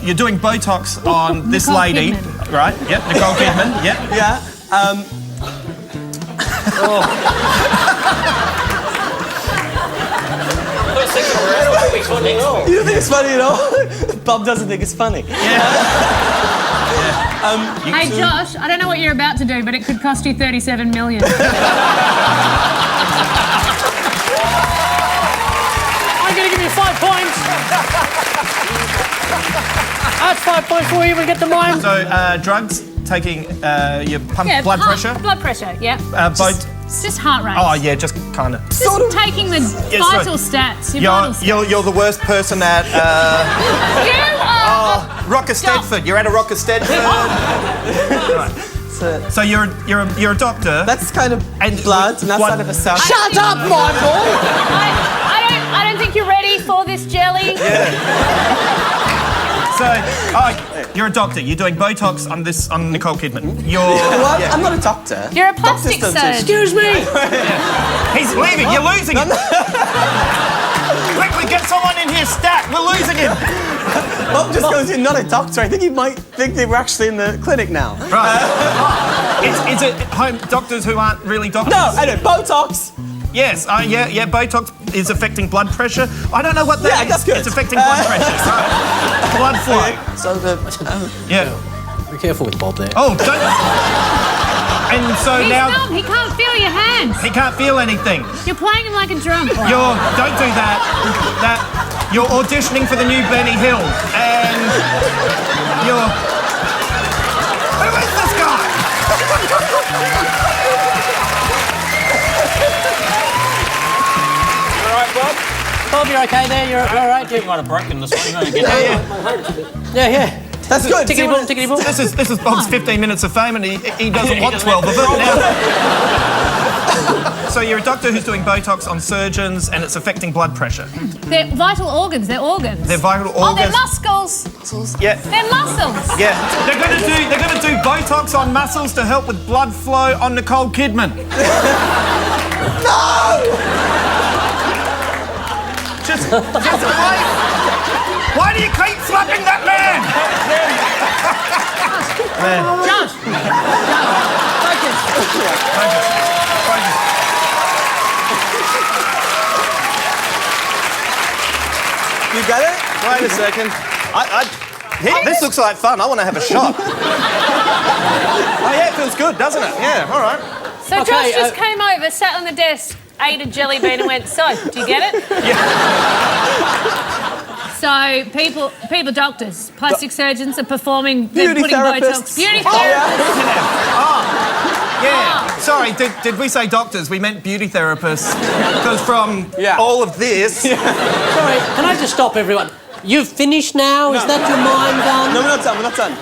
You're doing Botox on this Nicole lady, Kidman. right? Yep, Nicole Kidman. Yep. Yeah. You don't think it's funny at all? Bob doesn't think it's funny. Hey, Josh, I don't know what you're about to do, but it could cost you $37 million. I'm going to give you 5 points. That's 5 points before you even get the mime. So, drugs, taking your blood pressure. Blood pressure, yeah. It's just heart rate. Oh, yeah, just kind of. Just taking the vital stats. You're the worst person at... You are... Rocker Stedford. You're at a Rocker Stedford. Right. So you're a doctor. That's kind of blood, and that's kind of a sound. Shut up, my boy! I don't think you're ready for this jelly. So, you're a doctor. You're doing Botox on Nicole Kidman. I'm not a doctor. You're a plastic surgeon. Excuse me. He's leaving. You're losing him. Quickly, get someone in here stat. We're losing him. Bob just goes, you're not a doctor. I think he might think they were actually in the clinic now. Right. Is it home doctors who aren't really doctors? No, I know. Botox. Yes. Yeah. Botox. is affecting blood pressure. I don't know what that is. That's good. It's affecting blood pressure. Right. Blood flow. Okay, so the... Yeah. Be careful with Bob there. Oh, don't... And so He's now... numb. He can't feel your hands. He can't feel anything. You're playing him like a drum. Don't do that. You're auditioning for the new Benny Hill, and you're... Who is this guy? You all right, Bob? Bob, you're okay there? You're all right? I think I might have broken this one. You're gonna get Yeah. That's good. Tickety boom, tickety boom. This is Bob's 15 minutes of fame, and he doesn't want 12 of it now. So you're a doctor who's doing Botox on surgeons, and it's affecting blood pressure. They're vital organs. They're organs. They're vital Oh, they're organs. muscles. Yeah. They're muscles. Yeah. They're gonna do Botox on muscles to help with blood flow on Nicole Kidman. No! Just why do you keep slapping that man? Josh. You got it? Wait a second. This looks like fun. I want to have a shot. Oh, yeah, it feels good, doesn't it? Yeah, all right. So Okay, Josh just came over, sat on the desk, ate a jelly bean and went, so, do you get it? So people, doctors, plastic surgeons are performing, they're Beauty putting therapists. Botox. Beauty therapists. Yeah. Sorry, did we say doctors? We meant beauty therapists. Because from all of this... Sorry, can I just stop everyone? You've finished now? Is that your mime done? No, we're not done. We're not done.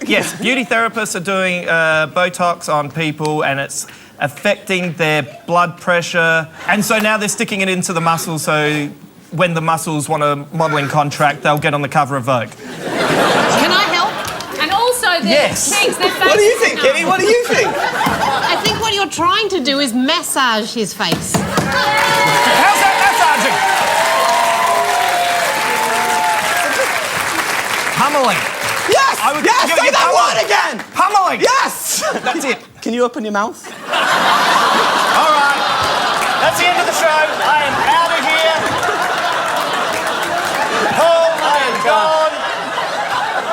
Yes, beauty therapists are doing Botox on people, and it's affecting their blood pressure. And so now they're sticking it into the muscles, so when the muscles want a modelling contract, they'll get on the cover of Vogue. Can I help? And also their cheeks, their faces. What do you think, Kitty? What do you think? I think what you're trying to do is massage his face. How's that massaging? Pummeling. Yes! Yes! Say that word again! Pummeling! Yes! That's it. Can you open your mouth? All right. That's the end of the show. I am out of here. Paul, I am gone.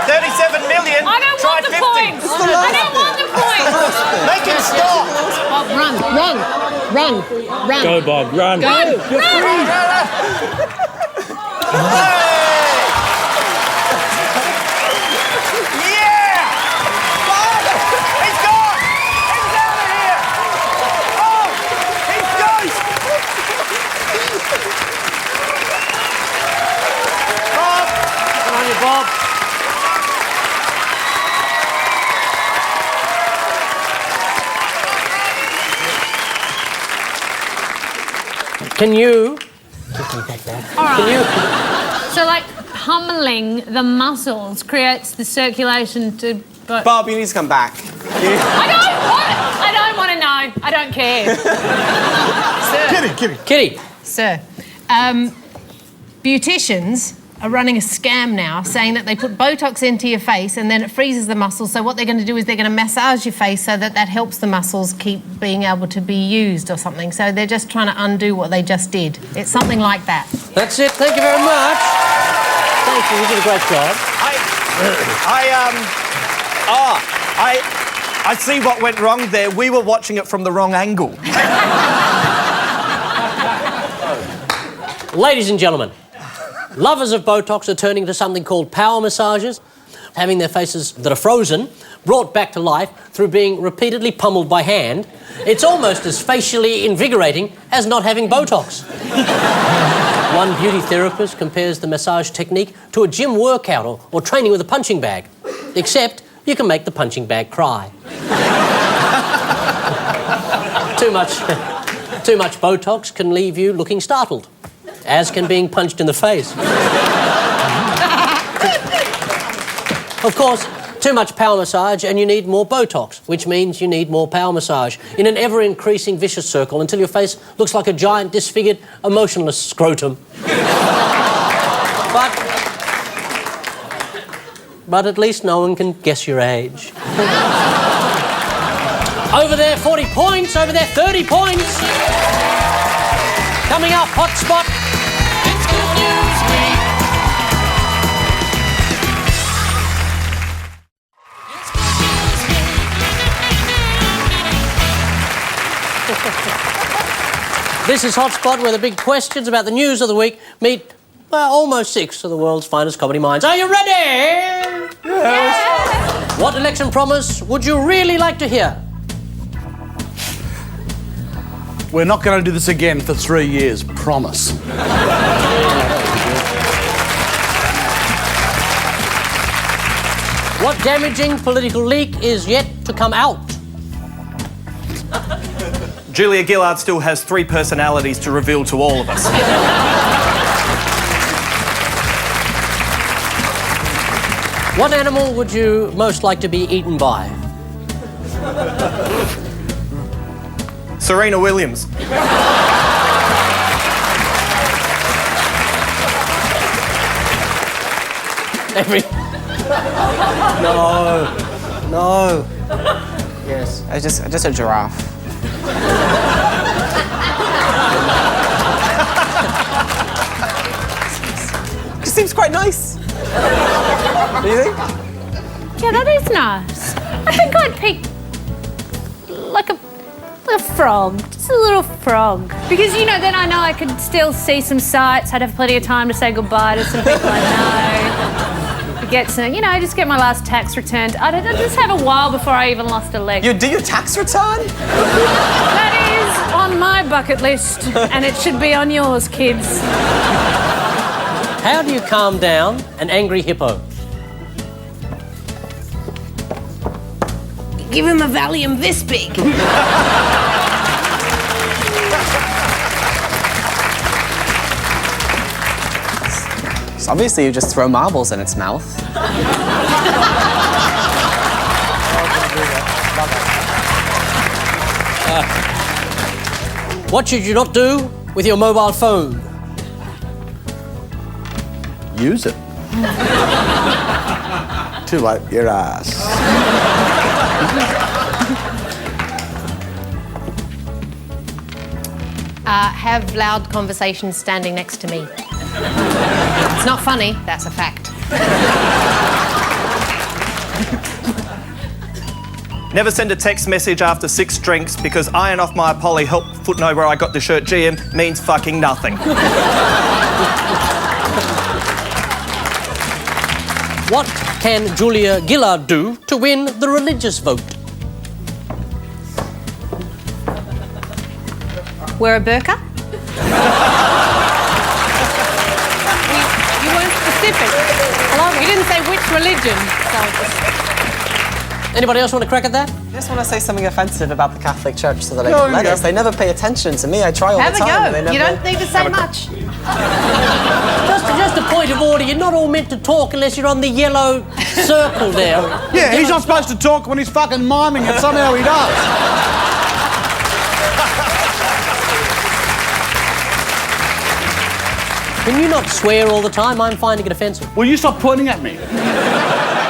37 million. I don't Try want the 50. points. I don't want the points. Make him stop. Bob, run. Go, Bob, run. Go. Hey! Yeah! He's gone! He's out of here! Oh! He's ghost! Bob! Come on, you Bob. Can you... Can you... So, like, pummeling the muscles creates the circulation to... Bob, you need to come back. I don't want to know. I don't care. Kitty. Sir, beauticians are running a scam now, saying that they put Botox into your face and then it freezes the muscles. So what they're going to do is they're going to massage your face so that helps the muscles keep being able to be used or something. So they're just trying to undo what they just did. It's something like that. That's it. Thank you very much. Thank you. You did a great job. I see what went wrong there. We were watching it from the wrong angle. Ladies and gentlemen, lovers of Botox are turning to something called power massages, having their faces that are frozen brought back to life through being repeatedly pummeled by hand. It's almost as facially invigorating as not having Botox. One beauty therapist compares the massage technique to a gym workout or training with a punching bag, except you can make the punching bag cry. Too much Botox can leave you looking startled, as can being punched in the face. Of course, too much power massage and you need more Botox, which means you need more power massage in an ever-increasing vicious circle until your face looks like a giant, disfigured, emotionless scrotum. But at least no one can guess your age. Over there, 40 points. Over there, 30 points. Coming up, Hotspot. It's Good News Week. This is Hotspot, where the big questions about the news of the week meet, well, almost 6 of the world's finest comedy minds. Are you ready? Yes. What election promise would you really like to hear? We're not going to do this again for 3 years, promise. What damaging political leak is yet to come out? Julia Gillard still has 3 personalities to reveal to all of us. What animal would you most like to be eaten by? Serena Williams. No. Yes. Just a giraffe. It seems quite nice. Do you think? Yeah, that is nice. I think I'd pick like a frog, just a little frog. Because, you know, then I know I could still see some sights. I'd have plenty of time to say goodbye to some people I know. Get some, you know, just get my last tax returned. I'd just have a while before I even lost a leg. You do your tax return? That is on my bucket list, and it should be on yours, kids. How do you calm down an angry hippo? Give him a Valium this big. So obviously you just throw marbles in its mouth. What should you not do with your mobile phone? Use it. To wipe your ass. Have loud conversations standing next to me. It's not funny, that's a fact. Never send a text message after 6 drinks because iron off my Polly help footnote where I got the shirt GM means fucking nothing. What can Julia Gillard do to win the religious vote? Wear a burqa? you weren't specific. Hello? You didn't say which religion. Anybody else want to crack at that? I just want to say something offensive about the Catholic Church so that I can let us. They never pay attention to me. I try all Have the time. a and they go. never... You don't need to say much. Just a point of order. You're not all meant to talk unless you're on the yellow circle there. Yeah, he's not supposed to talk when he's fucking miming it. Somehow he does. Can you not swear all the time? I'm finding it offensive. Will you stop pointing at me?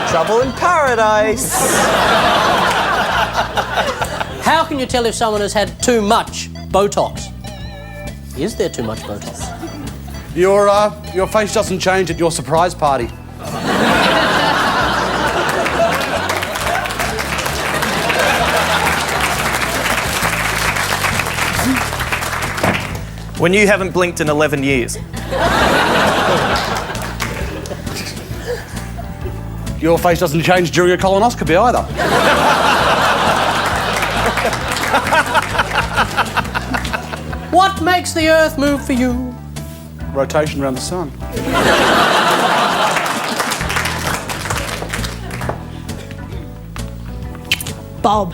Trouble in paradise. How can you tell if someone has had too much Botox? Is there too much Botox? Your face doesn't change at your surprise party. When you haven't blinked in 11 years. Your face doesn't change during a colonoscopy either. What makes the Earth move for you? Rotation around the sun. Bob.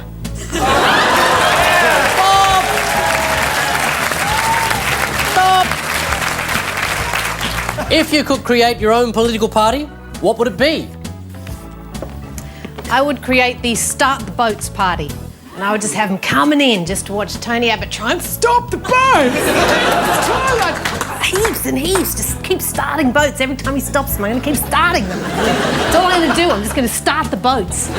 If you could create your own political party, what would it be? I would create the Start the Boats party. And I would just have them coming in just to watch Tony Abbott try and stop the boats. Just try like heaps and heaps. Just keep starting boats. Every time he stops them, I'm going to keep starting them. That's all I'm going to do. I'm just going to start the boats.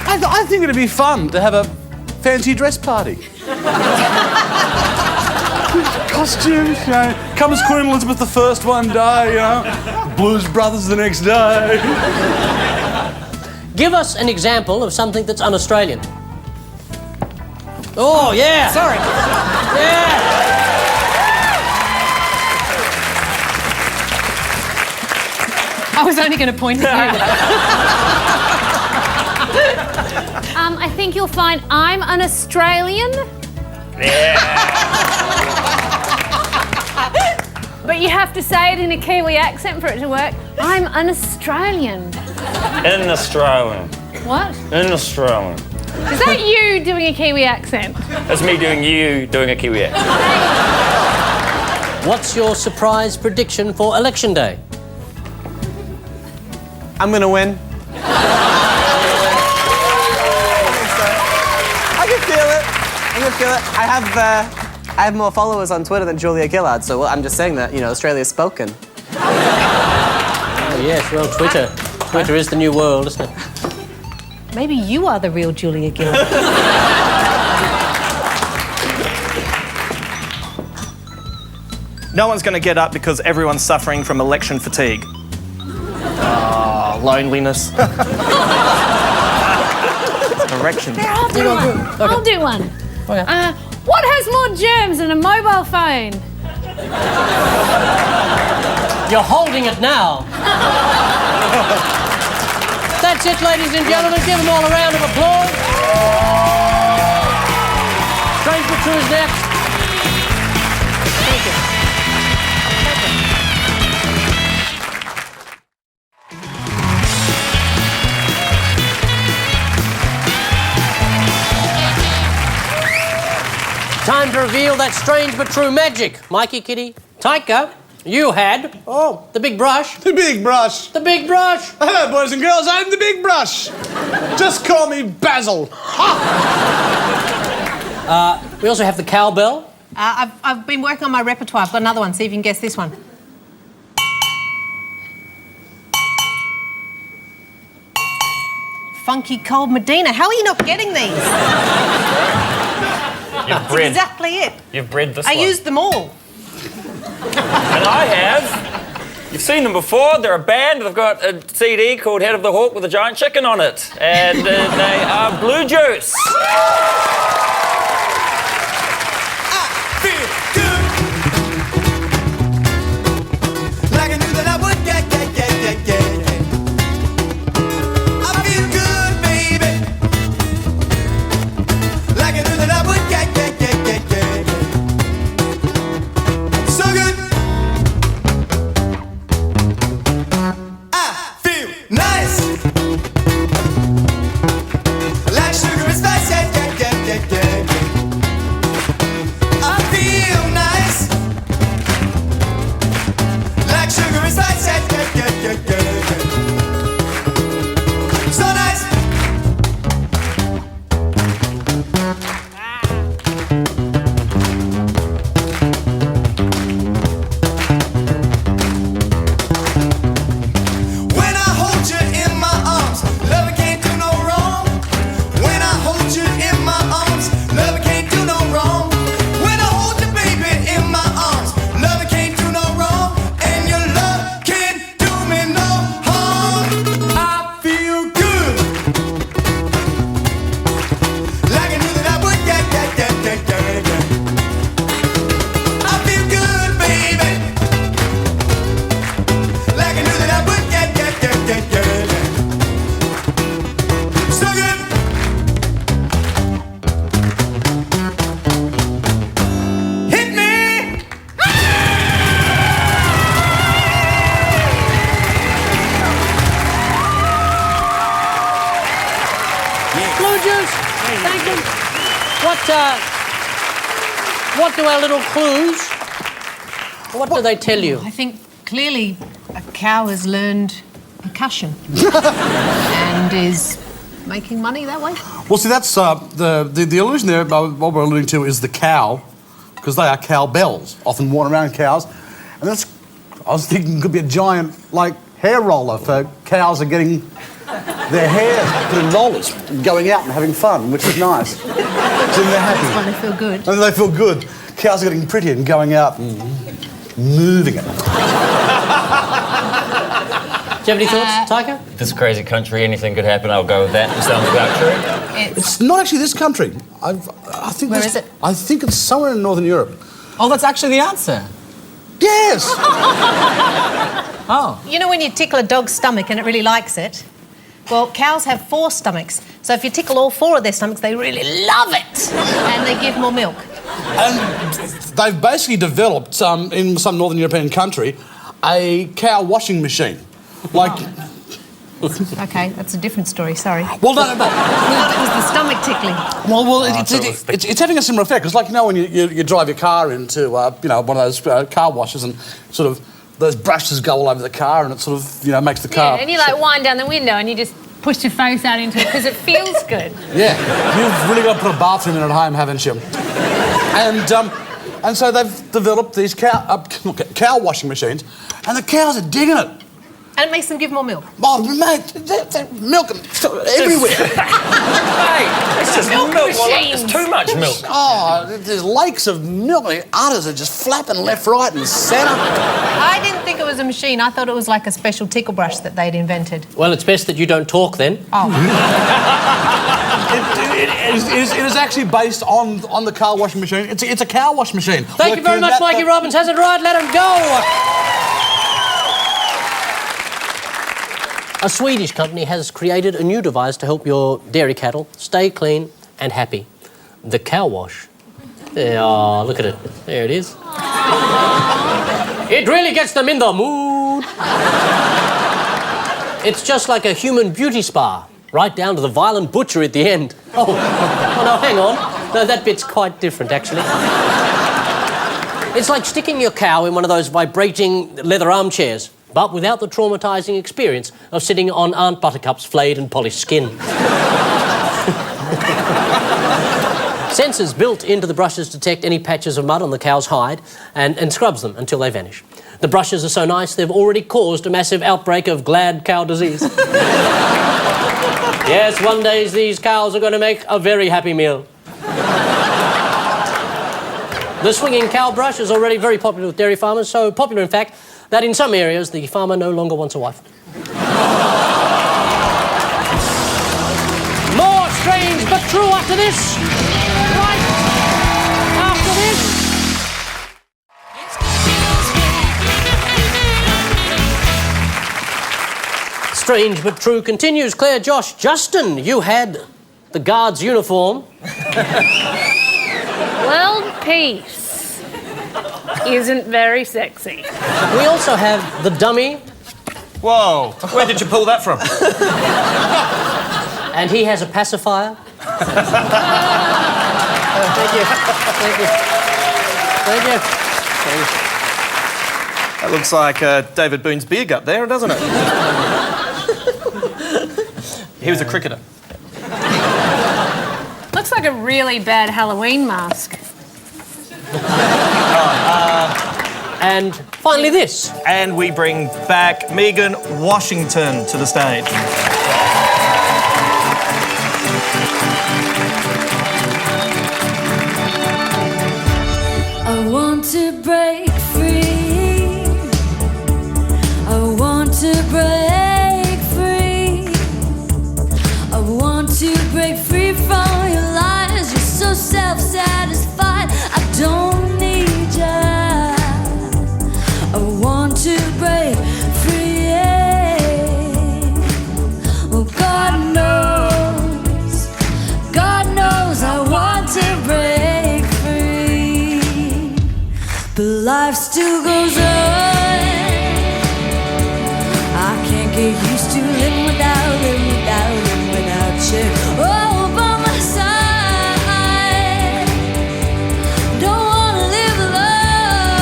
I I think it'd be fun to have a fancy dress party. Costumes, you know. Come as Queen Elizabeth I one day, you know. Blues Brothers the next day. Give us an example of something that's un-Australian. Oh, yeah. Sorry. Yeah. I was only going to point at you. I think you'll find I'm an Australian. But you have to say it in a Kiwi accent for it to work. I'm an Australian. In Australian. What? In Australian. Is that you doing a Kiwi accent? That's me doing you doing a Kiwi accent. What's your surprise prediction for Election Day? I'm gonna win. I can feel it. I have more followers on Twitter than Julia Gillard, so I'm just saying that, you know, Australia's spoken. Oh, yes, well, Twitter. Twitter is the new world, isn't it? Maybe you are the real Julia Gillard. No one's going to get up because everyone's suffering from election fatigue. Loneliness. Erection. Yeah, I'll do one. Okay. I'll do one. Okay. What has more germs than a mobile phone? You're holding it now. That's it, ladies and gentlemen. Give them all a round of applause. Strange but True is next. Thank you. Time to reveal that strange but true magic. Mikey, Kitty, Taika, you had... Oh. The big brush. The big brush. The big brush. Hello, boys and girls, I'm the big brush. Just call me Basil. We also have the cowbell. I've been working on my repertoire. I've got another one. See if you can guess this one. Funky Cold Medina. How are you not getting these? You've That's bred. exactly it. You've bred this I one. used them all. And I have. You've seen them before. They're a band. They've got a CD called Head of the Hawk with a giant chicken on it. And they are Bluejuice. What do our little clues, what do they tell you? I think clearly a cow has learned percussion and is making money that way. Well, see, that's the illusion there. What we're alluding to is the cow, because they are cowbells, often worn around cows, and that's. I was thinking it could be a giant, like, hair roller for cows are getting their hair put in rollers, going out and having fun, which is nice. So they're happy. That's when they feel good. And they feel good. Cows are getting pretty and going out and moving it. Do you have any thoughts, Taika? This crazy country, anything could happen. I'll go with that. It sounds about true. It's not actually this country. I think Where is it? I think it's somewhere in Northern Europe. Oh, that's actually the answer. Yes! Oh. You know when you tickle a dog's stomach and it really likes it? Well, cows have 4 stomachs. So if you tickle all 4 of their stomachs, they really love it. And they give more milk. And they've basically developed, in some Northern European country, a cow washing machine. Like... Okay, that's a different story, sorry. Well, no. It was the stomach tickling. Well, it's having a similar effect. It's like, you know, when you drive your car into, you know, one of those car washes and sort of those brushes go all over the car and it sort of, you know, makes the car... Yeah, and you like wind down the window and you just push your face out into it because it feels good. Yeah, you've really got to put a bathroom in at home, haven't you? And so they've developed these cow washing machines and the cows are digging it. And it makes them give more milk. Oh, mate, they're milking everywhere. Hey, it's just milk. It's too much milk. Oh, there's lakes of milk. The udders are just flapping left, right and centre. I didn't think it was a machine. I thought it was like a special tickle brush that they'd invented. Well, it's best that you don't talk then. Oh. It is actually based on the car washing machine. It's a cow wash machine. Thank you very much, Mikey Robbins. Has it right? Let him go. A Swedish company has created a new device to help your dairy cattle stay clean and happy. The cow wash. Oh, look at it. There it is. It really gets them in the mood. It's just like a human beauty spa, right down to the violent butcher at the end. Oh no, hang on. No, that bit's quite different, actually. It's like sticking your cow in one of those vibrating leather armchairs, but without the traumatising experience of sitting on Aunt Buttercup's flayed and polished skin. Sensors built into the brushes detect any patches of mud on the cow's hide and scrubs them until they vanish. The brushes are so nice they've already caused a massive outbreak of glad cow disease. Yes, one day these cows are going to make a very happy meal. The swinging cow brush is already very popular with dairy farmers, so popular in fact that in some areas the farmer no longer wants a wife. More strange but true after this. Right after this. Strange but true continues. Claire, Josh, Justin, you had the guard's uniform. World peace isn't very sexy. We also have the dummy. Whoa, where did you pull that from? And he has a pacifier. Thank you. Thank you. Thank you. That looks like David Boone's beer gut there, doesn't it? He was a cricketer. Looks like a really bad Halloween mask. And finally this. And we bring back Megan Washington to the stage. I want to break free. I want to break free. I want to break free from your lies. You're so self-satisfied. I don't need you. I want to break free. Well, God knows I want to break free. But life still goes on. I can't get used to living without you. Oh, by my side. Don't wanna live alone.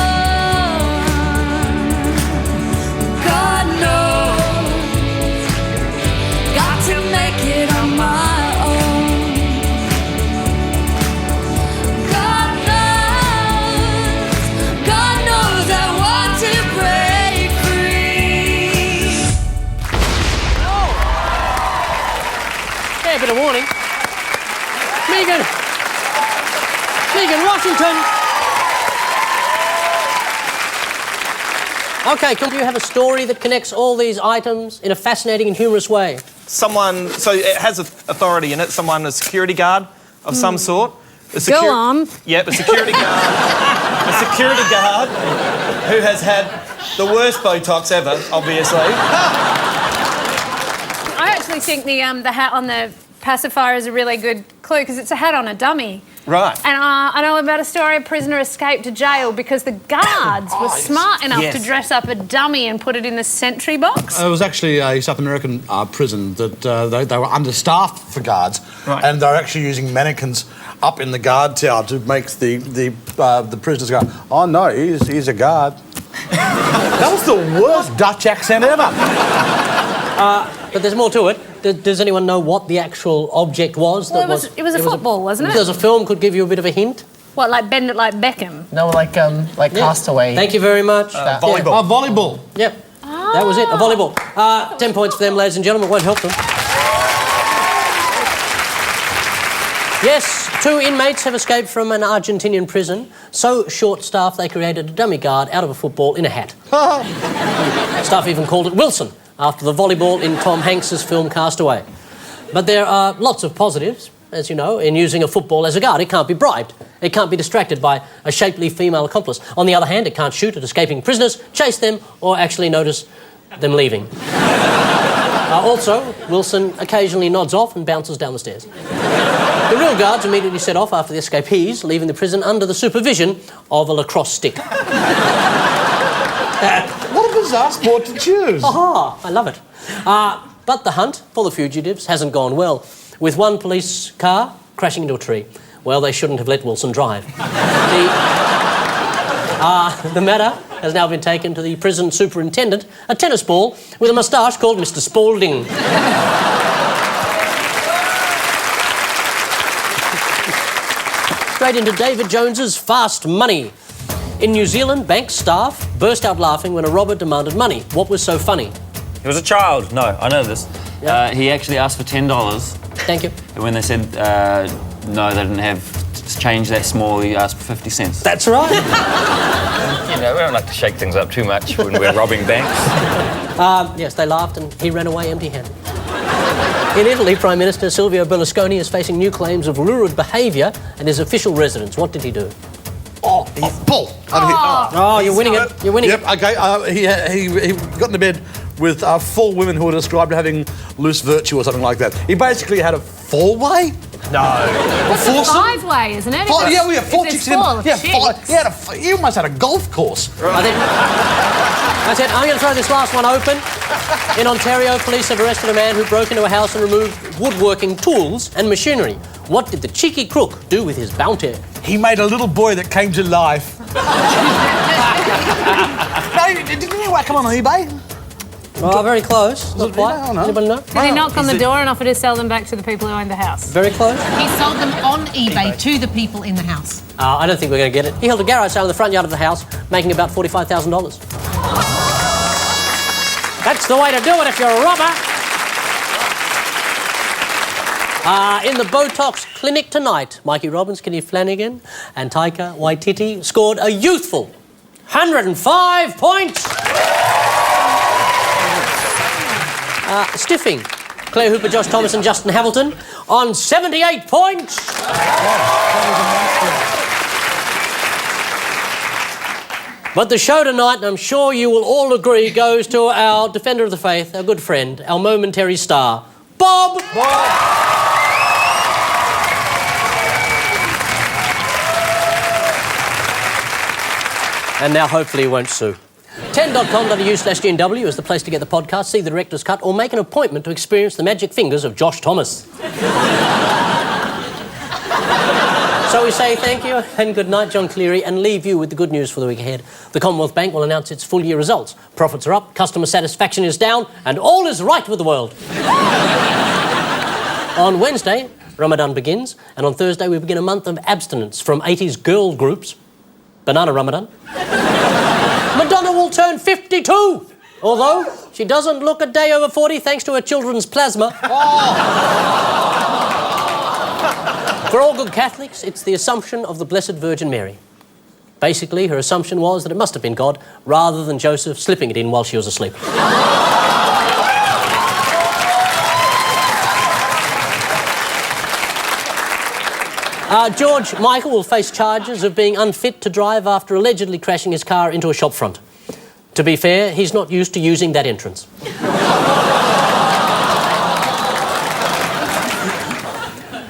God knows, got to make it on my own. God knows I want fair bit of warning. Megan Washington. Okay, do you have a story that connects all these items in a fascinating and humorous way? Someone, so it has authority in it, someone, a security guard of some sort. Go on. Yep, a security guard. A security guard who has had the worst Botox ever, obviously. I actually think the hat on the pacifier is a really good clue because it's a hat on a dummy. Right. And I know about a story a prisoner escaped to jail because the guards were smart enough to dress up a dummy and put it in the sentry box. It was actually a South American prison that they were understaffed for guards, and they were actually using mannequins up in the guard tower to make the prisoners go, oh no, he's a guard. That was the worst Dutch accent ever. But there's more to it. Does anyone know what the actual object was? Well, it was a football, wasn't it? Because a film could give you a bit of a hint. What, like Bend It Like Beckham? No, like Castaway. Thank you very much. Volleyball. Oh, volleyball. Yep. That was it, a volleyball. 10 points for them, ladies and gentlemen. Won't help them. Yes, 2 inmates have escaped from an Argentinian prison. So short-staffed they created a dummy guard out of a football in a hat. Staff even called it Wilson, after the volleyball in Tom Hanks's film Castaway. But there are lots of positives, as you know, in using a football as a guard. It can't be bribed. It can't be distracted by a shapely female accomplice. On the other hand, it can't shoot at escaping prisoners, chase them, or actually notice them leaving. Also, Wilson occasionally nods off and bounces down the stairs. The real guards immediately set off after the escapees, leaving the prison under the supervision of a lacrosse stick. What a bizarre sport to choose. Aha, I love it. But the hunt for the fugitives hasn't gone well, with one police car crashing into a tree. Well, they shouldn't have let Wilson drive. The matter has now been taken to the prison superintendent, a tennis ball with a moustache called Mr. Spaulding. Straight into David Jones's Fast Money. In New Zealand, bank staff burst out laughing when a robber demanded money. What was so funny? He was a child. No, I know this. Yeah. He actually asked for $10. Thank you. And when they said no, they didn't have change that small, he asked for 50 cents. That's right. You know, we don't like to shake things up too much when we're robbing banks. Yes, they laughed and he ran away empty-handed. In Italy, Prime Minister Silvio Berlusconi is facing new claims of lurid behaviour at his official residence. What did he do? Paul. Oh, you're winning it. You're winning it. Okay, he got into bed with 4 women who were described as having loose virtue or something like that. He basically had a 4-way? No. A foursome? 5-way, isn't it? Yeah, we have 4 chicks in him. Yeah, chicks. He almost had a golf course. I said, I'm going to throw this last one open. In Ontario, police have arrested a man who broke into a house and removed woodworking tools and machinery. What did the cheeky crook do with his bounty? He made a little boy that came to life. No, didn't he whack him on eBay? Oh, very close. Not quite. Anybody know? Did he knock on the door and offer to sell them back to the people who owned the house? Very close. He sold them on eBay to the people in the house. I don't think we're going to get it. He held a garage sale in the front yard of the house, making about $45,000. That's the way to do it if you're a robber. In the Botox clinic tonight, Mikey Robbins, Kenny Flanagan and Taika Waititi scored a youthful 105 points. Stiffing Claire Hooper, Josh Thomas and Justin Hamilton on 78 points. But the show tonight, and I'm sure you will all agree, goes to our defender of the faith, our good friend, our momentary star, Bob. And now hopefully he won't sue. 10.com.au/GNW is the place to get the podcast, see the director's cut, or make an appointment to experience the magic fingers of Josh Thomas. So we say thank you and good night, John Cleary, and leave you with the good news for the week ahead. The Commonwealth Bank will announce its full-year results. Profits are up, customer satisfaction is down, and all is right with the world. On Wednesday, Ramadan begins, and on Thursday we begin a month of abstinence from 80s girl groups. Banana Ramadan. Madonna will turn 52, although she doesn't look a day over 40 thanks to her children's plasma. For all good Catholics, it's the Assumption of the Blessed Virgin Mary. Basically, her assumption was that it must have been God, rather than Joseph slipping it in while she was asleep. George Michael will face charges of being unfit to drive after allegedly crashing his car into a shop front. To be fair, he's not used to using that entrance.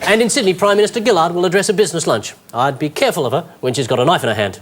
And in Sydney, Prime Minister Gillard will address a business lunch. I'd be careful of her when she's got a knife in her hand.